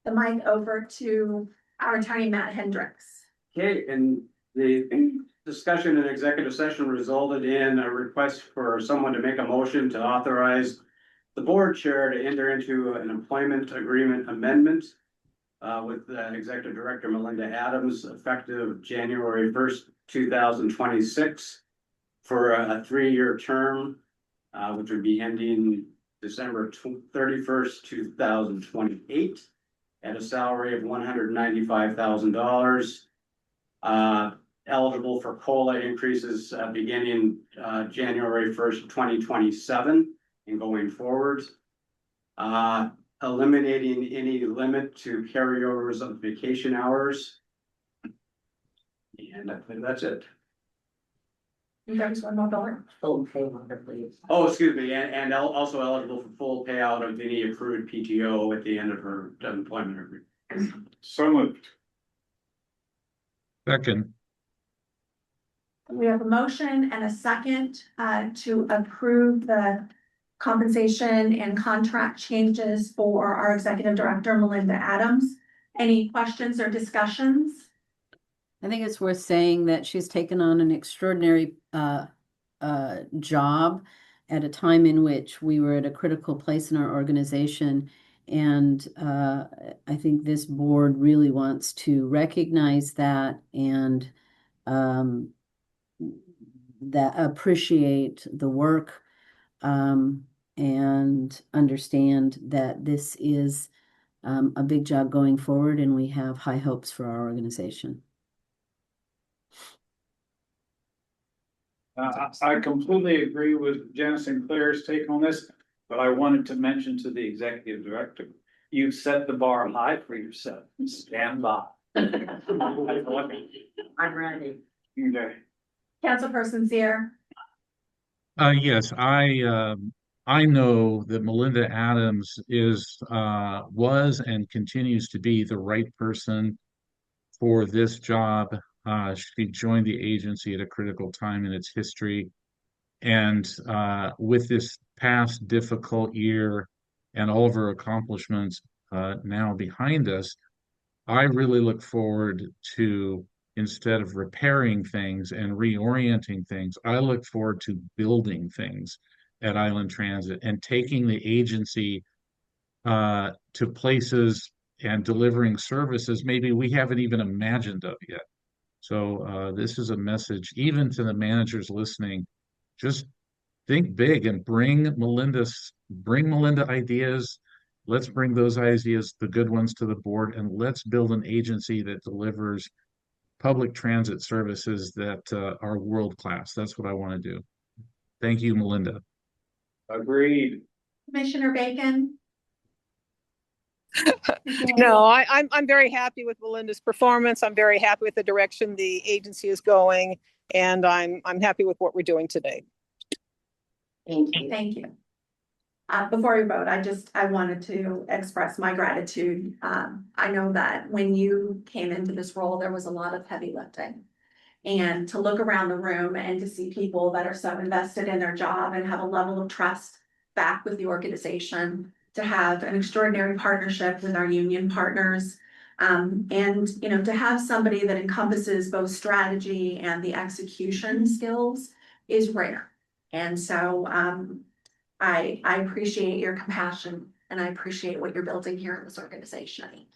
the mic over to our attorney, Matt Hendricks. Okay, and the discussion in executive session resulted in a request for someone to make a motion to authorize the board chair to enter into an employment agreement amendment with the executive director Melinda Adams, effective January 1st, 2026 for a 3-year term, which would be ending December 31st, 2028 at a salary of $195,000. Eligible for COLA increases beginning January 1st, 2027 and going forward. Eliminating any limit to carryovers of vacation hours. And I think that's it. There's one more dollar. Full favor, please. Oh, excuse me, and also eligible for full payout of any accrued PTO at the end of her employment agreement. So moved. Second. We have a motion and a second to approve the compensation and contract changes for our executive director, Melinda Adams. Any questions or discussions? I think it's worth saying that she's taken on an extraordinary job at a time in which we were at a critical place in our organization. And I think this board really wants to recognize that and that appreciate the work and understand that this is a big job going forward, and we have high hopes for our organization. I completely agree with Janice Sinclair's take on this, but I wanted to mention to the executive director, you set the bar high for yourself. Stand by. I'm ready. Okay. Councilperson Seer. Yes, I know that Melinda Adams was and continues to be the right person for this job. She joined the agency at a critical time in its history. And with this past difficult year and all of her accomplishments now behind us, I really look forward to, instead of repairing things and reorienting things, I look forward to building things at Island Transit and taking the agency to places and delivering services maybe we haven't even imagined of yet. So this is a message, even to the managers listening, just think big and bring Melinda ideas. Let's bring those ideas, the good ones, to the board, and let's build an agency that delivers public transit services that are world class. That's what I want to do. Thank you, Melinda. Agreed. Commissioner Bacon? No, I'm very happy with Melinda's performance. I'm very happy with the direction the agency is going, and I'm happy with what we're doing today. Thank you. Thank you. Before we vote, I wanted to express my gratitude. I know that when you came into this role, there was a lot of heavy lifting. And to look around the room and to see people that are so invested in their job and have a level of trust back with the organization, to have an extraordinary partnership with our union partners. And, you know, to have somebody that encompasses both strategy and the execution skills is rare. And so, I appreciate your compassion and I appreciate what you're building here in this organization.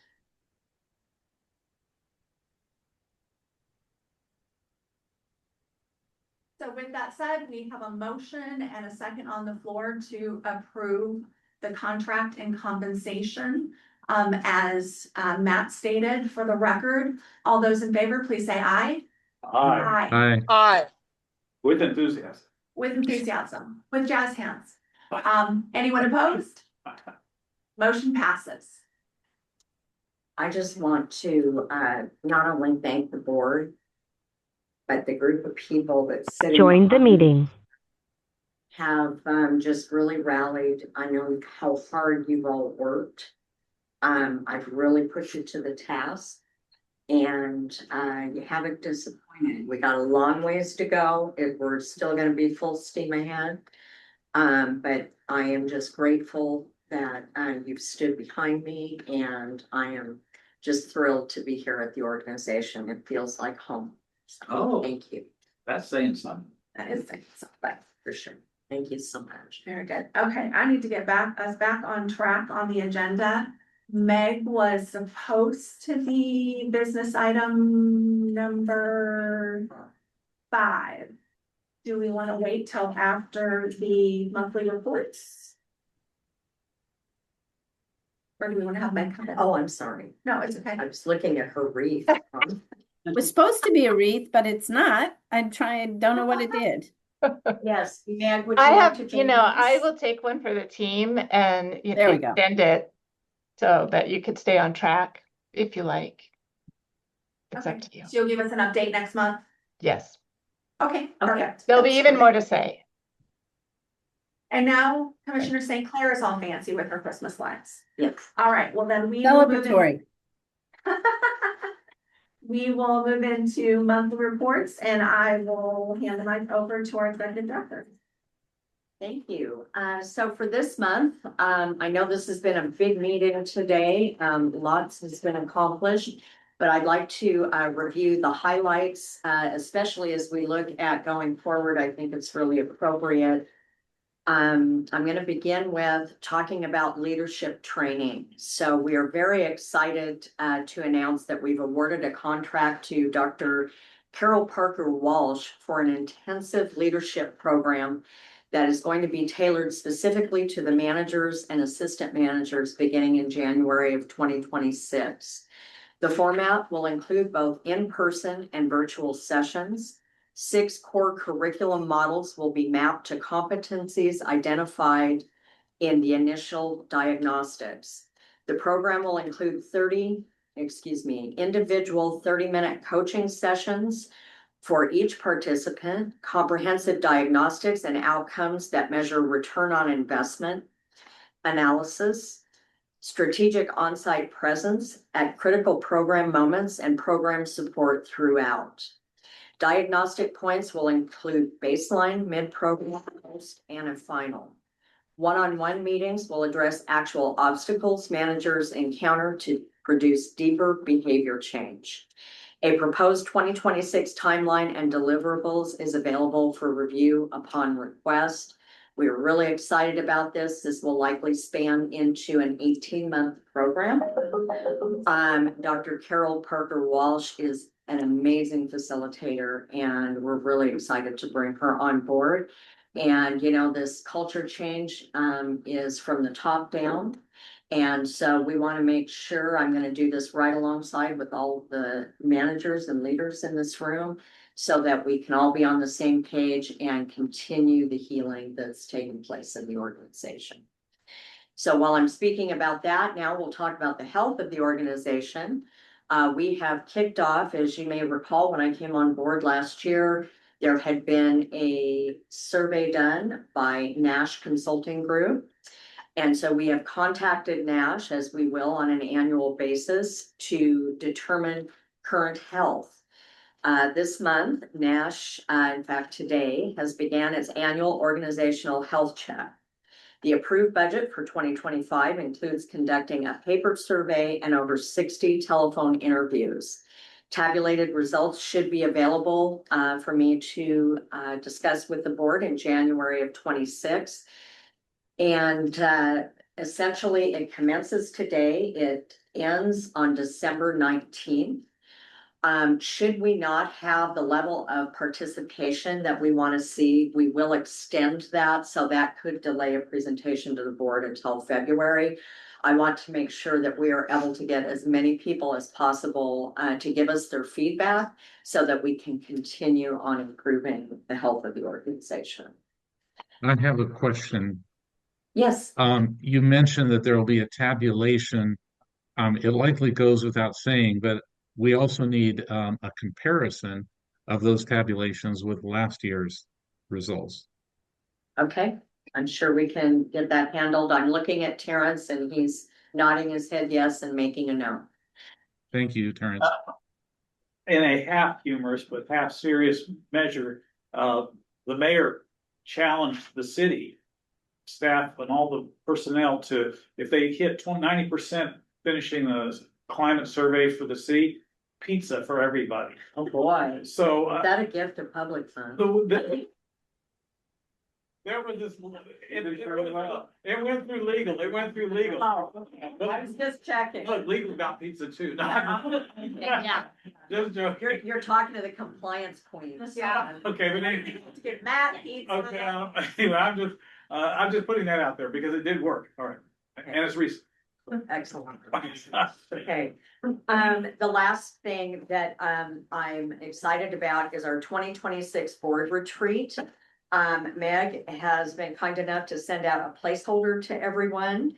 So with that said, we have a motion and a second on the floor to approve the contract and compensation. As Matt stated, for the record, all those in favor, please say aye. Aye. Aye. Aye. With enthusiasm. With enthusiasm, with jazz hands. Anyone opposed? Motion passes. I just want to not only thank the board, but the group of people that sit Joined the meeting. have just really rallied. I know how hard you've all worked. I've really pushed you to the task, and you haven't disappointed. We got a long ways to go. We're still going to be full steam ahead. But I am just grateful that you've stood behind me, and I am just thrilled to be here at the organization. It feels like home. So, Oh. thank you. That's saying something. That is something. For sure. Thank you so much. Very good. Okay, I need to get us back on track on the agenda. Meg was supposed to be business item number 5. Do we want to wait till after the monthly reports? Or do we want to have Meg come in? Oh, I'm sorry. No, it's okay. I was looking at her wreath. It was supposed to be a wreath, but it's not. don't know what it did. Yes, Meg, would you I like have, to you join know, I us? will take one for the team and There we go. extend it so that you could stay on track if you like. It's up Okay. to you. So you'll give us an update next month? Yes, Okay, perfect. there'll be That's even great. more to say. And now Commissioner St. Clair is all fancy with her Christmas lights. Yes. All right, well then we will move in. Celebratory. We will move into monthly reports and I will hand the mic over to our executive director. Thank you. So for this month, I know this has been a big meeting today. Lots has been accomplished, but I'd like to review the highlights, especially as we look at going forward. I think it's really appropriate. I'm going to begin with talking about leadership training. So we are very excited to announce that we've awarded a contract to Dr. Carol Parker Walsh for an intensive leadership program that is going to be tailored specifically to the managers and assistant managers beginning in January of 2026. The format will include both in-person and virtual sessions. 6 core curriculum models will be mapped to competencies identified in the initial diagnostics. The program will include individual 30-minute coaching sessions for each participant, comprehensive diagnostics and outcomes that measure return on investment, analysis, strategic on-site presence at critical program moments, and program support throughout. Diagnostic points will include baseline, mid-program, post, and a final. One-on-one meetings will address actual obstacles managers encounter to produce deeper behavior change. A proposed 2026 timeline and deliverables is available for review upon request. We're really excited about this. This will likely span into an 18-month program. Dr. Carol Parker Walsh is an amazing facilitator, and we're really excited to bring her on board. And, you know, this culture change, is from the top down. And so we want to make sure, I'm gonna do this right alongside with all the managers and leaders in this room, so that we can all be on the same page and continue the healing that's taking place in the organization. So while I'm speaking about that, now we'll talk about the health of the organization. We have kicked off, as you may recall, when I came on board last year, there had been a survey done by Nash Consulting Group. And so we have contacted Nash, as we will on an annual basis, to determine current health. This month, Nash, in fact, today has began its annual organizational health check. The approved budget for 2025 includes conducting a paper survey and over 60 telephone interviews. Tabulated results should be available for me to discuss with the board in January of 26. And essentially, it commences today. It ends on December 19th. Should we not have the level of participation that we want to see, we will extend that. So that could delay a presentation to the board until February. I want to make sure that we are able to get as many people as possible to give us their feedback, so that we can continue on improving the health of the organization. I have a question. Yes. You mentioned that there will be a tabulation. It likely goes without saying, but we also need a comparison of those tabulations with last year's results. Okay, I'm sure we can get that handled. I'm looking at Terrence and he's nodding his head yes and making a no. Thank you, Terrence. In a half humorous but half serious measure, the mayor challenged the city staff and all the personnel to, if they hit 90% finishing the climate survey for the city, pizza for everybody. Oh, boy. So Is that a gift of public funds? there was this, it went through legal, Oh, okay. I was just checking. Look, legal got pizza too. Yeah. Just joking. You're talking to the compliance queen. Yeah. Okay, but anyway. Get Matt, pizza. Okay, anyway, I'm just putting that out there because it did work, all right, and it's recent. Excellent. Okay, the last thing that I'm excited about is our 2026 board retreat. Meg has been kind enough to send out a placeholder to everyone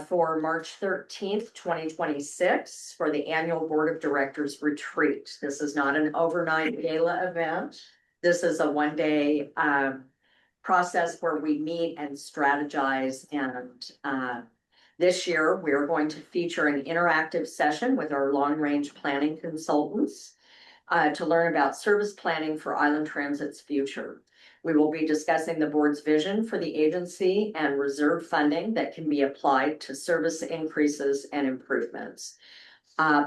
for March 13th, 2026 for the annual Board of Directors retreat. This is not an overnight gala event. This is a one-day process where we meet and strategize, and this year, we are going to feature an interactive session with our long-range planning consultants to learn about service planning for Island Transit's future. We will be discussing the board's vision for the agency and reserve funding that can be applied to service increases and improvements.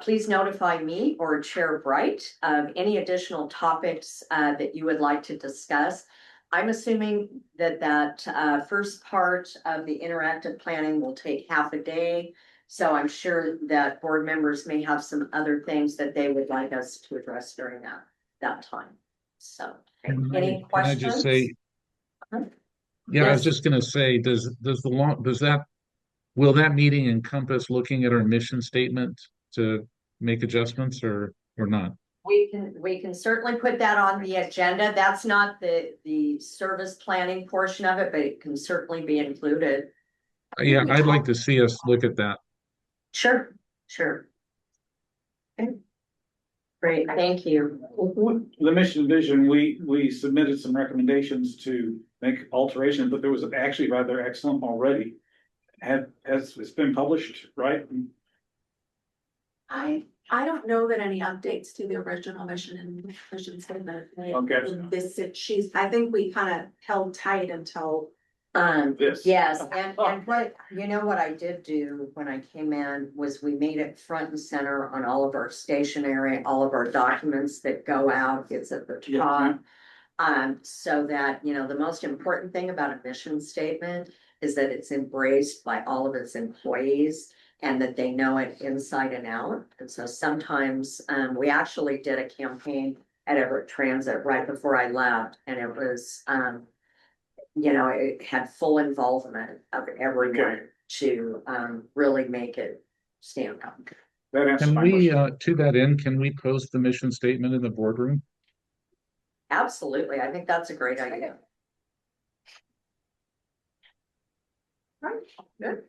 Please notify me or Chair Bright of any additional topics that you would like to discuss. I'm assuming that first part of the interactive planning will take half a day. So I'm sure that board members may have some other things that they would like us to address during that time. So any questions? Can I just say, yeah, I was just gonna say, will that meeting encompass looking at our mission statement to make adjustments or not? We can certainly put that on the agenda. That's not the service planning portion of it, but it can certainly be included. Yeah, I'd like to see us look at that. Sure. Okay. Great, thank you. The mission vision, we submitted some recommendations to make alterations, but there was actually rather excellent already. It's been published, right? I don't know that any updates to the original mission and vision statement. Okay. I think we kind of held tight until. This. Yes, and what, you know what I did do when I came in was we made it front and center on all of our stationery, all of our documents that go out, it's at the top. So that, you know, the most important thing about a mission statement is that it's embraced by all of its employees and that they know it inside and out. And so sometimes, we actually did a campaign at Everett Transit right before I left, and it was, it had full involvement of everyone to, really make it stand up. That answers Can my we, question. to that end, can we post the mission statement in the boardroom? Absolutely, I think that's a great idea. Right, good.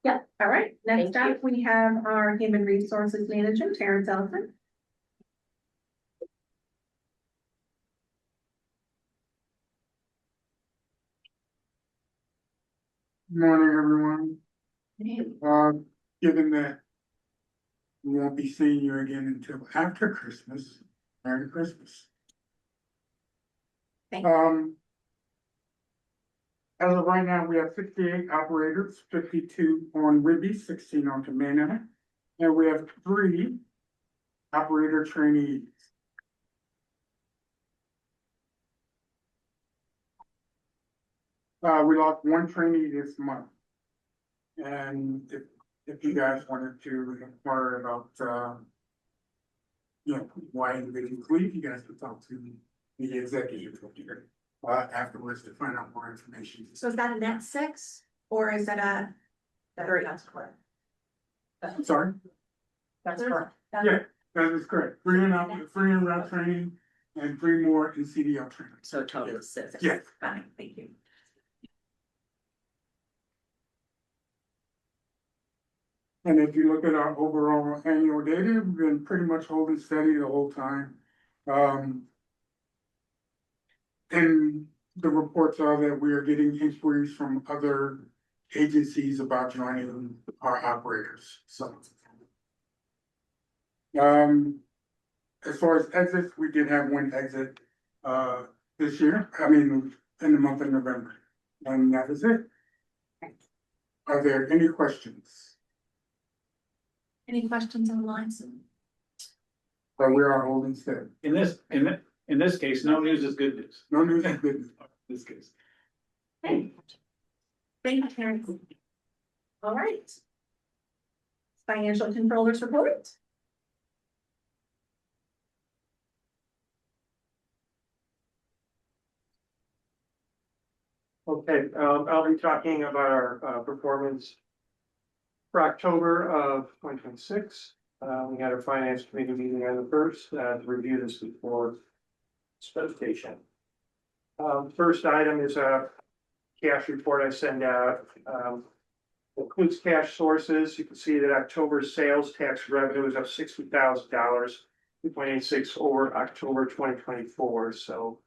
Yeah, all right. Next Thank you. up, we have our Human Resources Manager, Terrence Ellison. Morning, everyone. Given that we won't be seeing you again until after Christmas, Merry Christmas. Thank you. As of right now, we have 58 operators, 52 on Whidbey, 16 on Kamehameha, and we have 3 operator trainees. We lost 1 trainee this month. And if you guys wanted to inquire about, why individuals leave, you guys could talk to the executive here, afterwards to find out more information. So is that a net 6 or is it a? That's correct. Sorry? That's correct. Yeah, that is correct. 3 in route training and 3 more in CDL training. So a total of 6. Yes. Fine, thank you. And if you look at our overall annual data, we've been pretty much holding steady the whole time. And the reports are that we are getting inquiries from other agencies about joining our operators, so. As far as exits, we did have 1 exit, this year, in the month of November, and that is it. Are there any questions? Any questions on the lines? But we are holding steady. In this case, no news is good news. No news is good news. In this case. Thank you, Terrence. All right. Financial controllers report. Okay, I'll be talking about our performance for October of 2026. We had our finance committee meeting on the 1st to review this before presentation. First item is a cash report I send out. Includes cash sources. You can see that October sales tax revenue is up $60,000, 2.86 over October 2024. So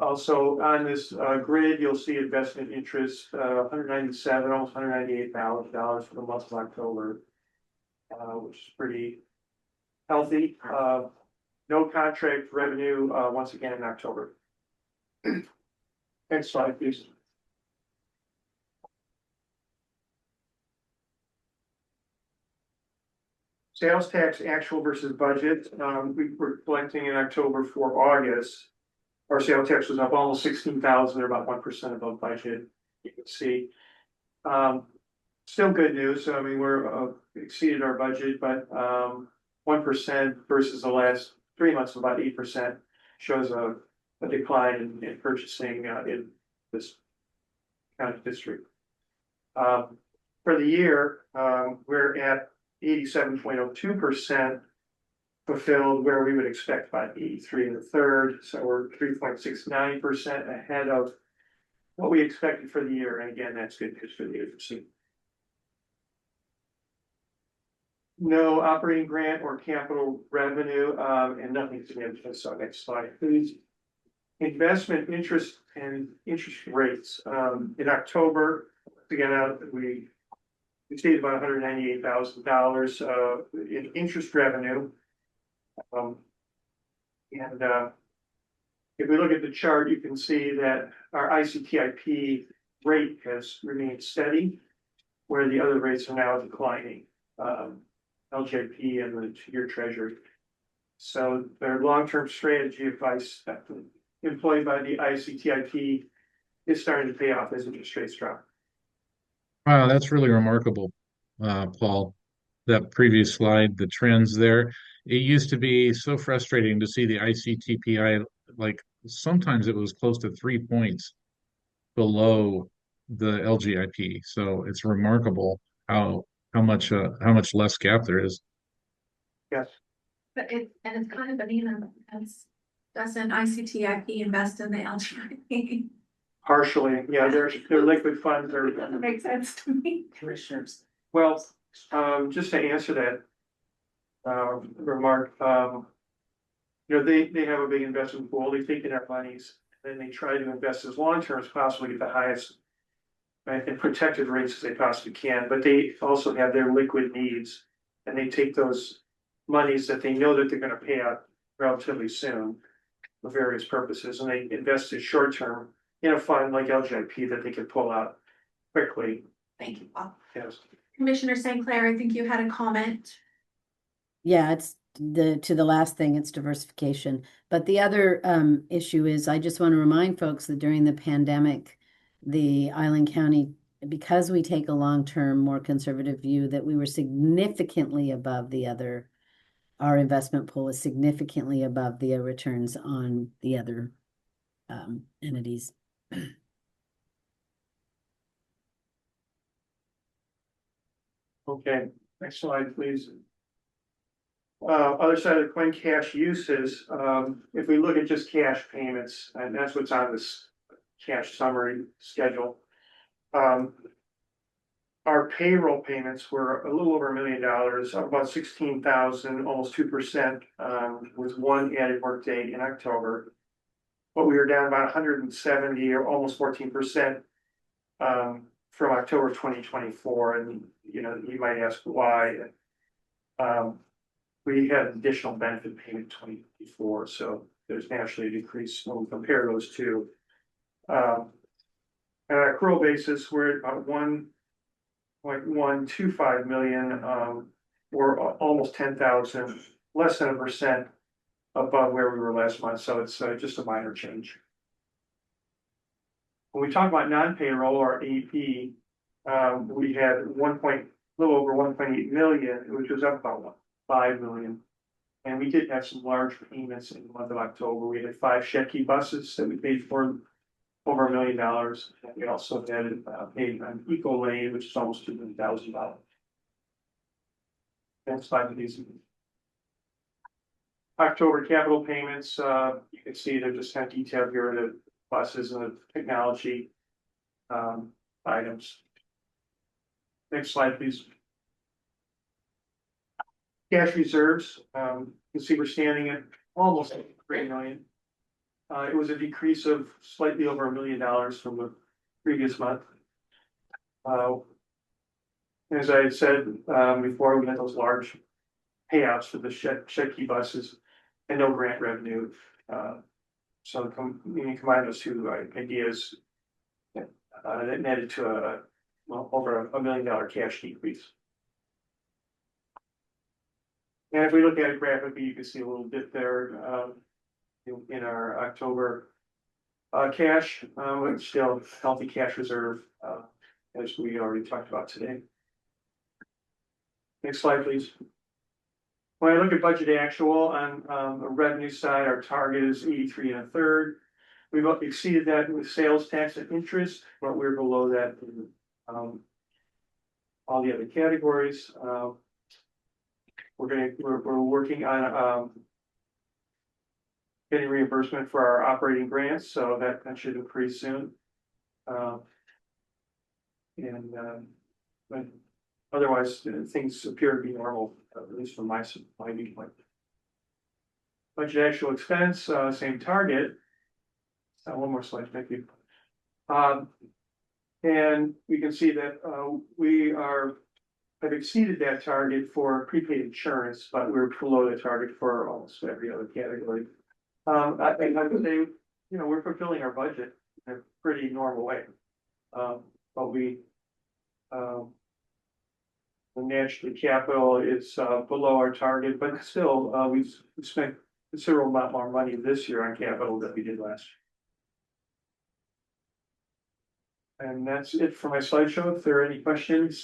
also on this grid, you'll see investment interest, $197,000, almost $198,000 for the month of October, which is pretty healthy. No contract revenue once again in October. Next slide, please. Sales tax actual versus budget. We were collecting in October for August. Our sales tax was up almost 16,000, or about 1% above budget. You can see. Still good news. I mean, we're exceeded our budget, but 1% versus the last 3 months of about 8% shows a decline in purchasing in this county district. For the year, we're at 87.02% fulfilled, where we would expect about 83 1/3. So we're 3.69% ahead of what we expected for the year. And again, that's good news for the agency. No operating grant or capital revenue, and nothing significant. So next slide, please. Investment interest and interest rates. In October, again, we received about $198,000 in interest revenue. If we look at the chart, you can see that our ICTIP rate has remained steady, where the other rates are now declining. LJP and the 2-year treasury. So their long-term strategy advice employed by the ICTIP is starting to pay off as interest rates drop. Wow, that's really remarkable, Paul. That previous slide, the trends there. It used to be so frustrating to see the ICTPI like sometimes it was close to 3 points below the LGIP. So it's remarkable how much less gap there is. Yes. But it's kind of banana, because doesn't ICTIP invest in the LGIP? Partially, yeah, their liquid funds are. Doesn't make sense to me. Commissioners. Well, just to answer that. Remark, they have a big investment pool, they take in our monies, and they try to invest as long term as possible, get the highest. And protected rates as they possibly can, but they also have their liquid needs. And they take those monies that they know that they're gonna pay out relatively soon. For various purposes, and they invest it short term in a fund like LGIP that they can pull out quickly. Thank you, Bob. Yes. Commissioner St. Clair, I think you had a comment. Yeah, it's to the last thing, it's diversification. But the other issue is, I just want to remind folks that during the pandemic, the Island County, because we take a long-term, more conservative view, that we were significantly above the other. Our investment pool is significantly above the returns on the other entities. Okay, next slide, please. Other side of the coin, cash uses, if we look at just cash payments, and that's what's on this cash summary schedule. Our payroll payments were a little over $1 million, up about 16,000, almost 2%, with one added workday in October. But we were down about 170 or almost 14%, from October 2024, and you might ask why. We had additional benefit payment 2024, so there's naturally a decrease when we compare those two. On an accrual basis, we're at about 1.125 million, or almost 10,000, less than 1% above where we were last month, so it's just a minor change. When we talk about non-payroll or AP, we had little over 1.8 million, which was up about 5 million. And we did have some large payments in the month of October. We had 5 Shecky buses that we paid for over $1 million. And we also had paid on Eco Lane, which is almost $200,000. Next slide, please. October capital payments, you can see they're just kind of detailed here, the buses and the technology items. Next slide, please. Cash reserves, you can see we're standing at almost 3 million. It was a decrease of slightly over $1 million from the previous month. As I had said before, we had those large payouts for the Shecky buses and no grant revenue. So you can combine those two ideas, that netted to over $1 million cash decrease. And if we look at it graphically, you can see a little dip there in our October cash, but still healthy cash reserve, as we already talked about today. Next slide, please. When I look at budget actual on the revenue side, our target is 83 1/3. We've exceeded that with sales tax and interest, but we're below that in all the other categories. We're working on getting reimbursement for our operating grants, so that should increase soon. But otherwise, things appear to be normal, at least from my viewpoint. Budget actual expense, same target. One more slide, thank you. And we can see that we have exceeded that target for prepaid insurance, but we're below the target for almost every other category. I would say, we're fulfilling our budget in a pretty normal way. But we naturally capital is below our target, but still we've spent a considerable amount more money this year on capital than we did last year. And that's it for my slideshow. If there are any questions,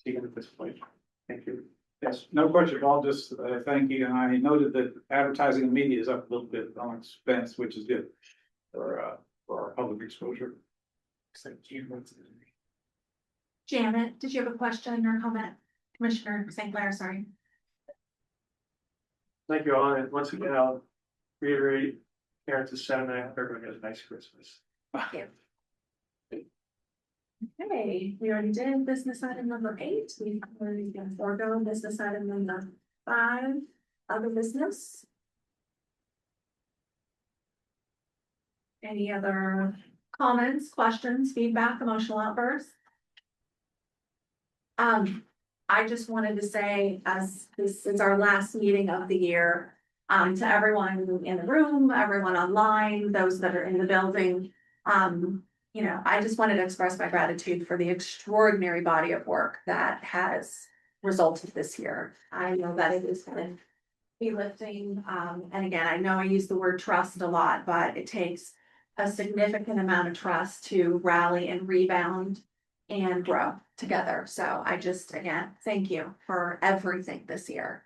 take it at this point. Thank you. Yes, no question, I'll just, thank you, and I noted that advertising and media is up a little bit on expense, which is good for our public exposure. Janet, did you have a question or comment? Commissioner St. Clair, sorry. Thank you all, and once again, I'll reiterate parents' sentiment, I hope everyone has a nice Christmas. Okay, we already did business item number 8, we've already done forego business item number 5, other business. Any other comments, questions, feedback, emotional outbursts? I just wanted to say, as this is our last meeting of the year, to everyone in the room, everyone online, those that are in the building, you know, I just wanted to express my gratitude for the extraordinary body of work that has resulted this year. I know that it is kind of be lifting, and again, I know I use the word trust a lot, but it takes a significant amount of trust to rally and rebound and grow together. So I just, again, thank you for everything this year.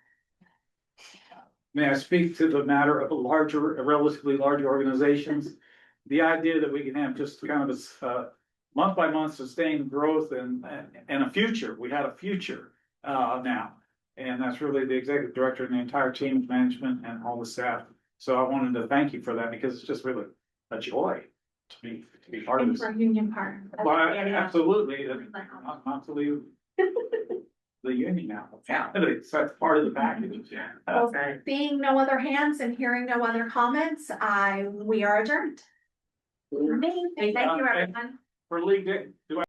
May I speak to the matter of relatively larger organizations? The idea that we can have just kind of a month by month sustained growth and a future, we had a future now. And that's really the executive director and the entire team of management and all the staff. So I wanted to thank you for that because it's just really a joy to be part of And this. for union part. Well, absolutely, not to leave the union now. Yeah, that's part of the package. Well, seeing no other hands and hearing no other comments, we are adjourned. Thank you, everyone. For League Day, do I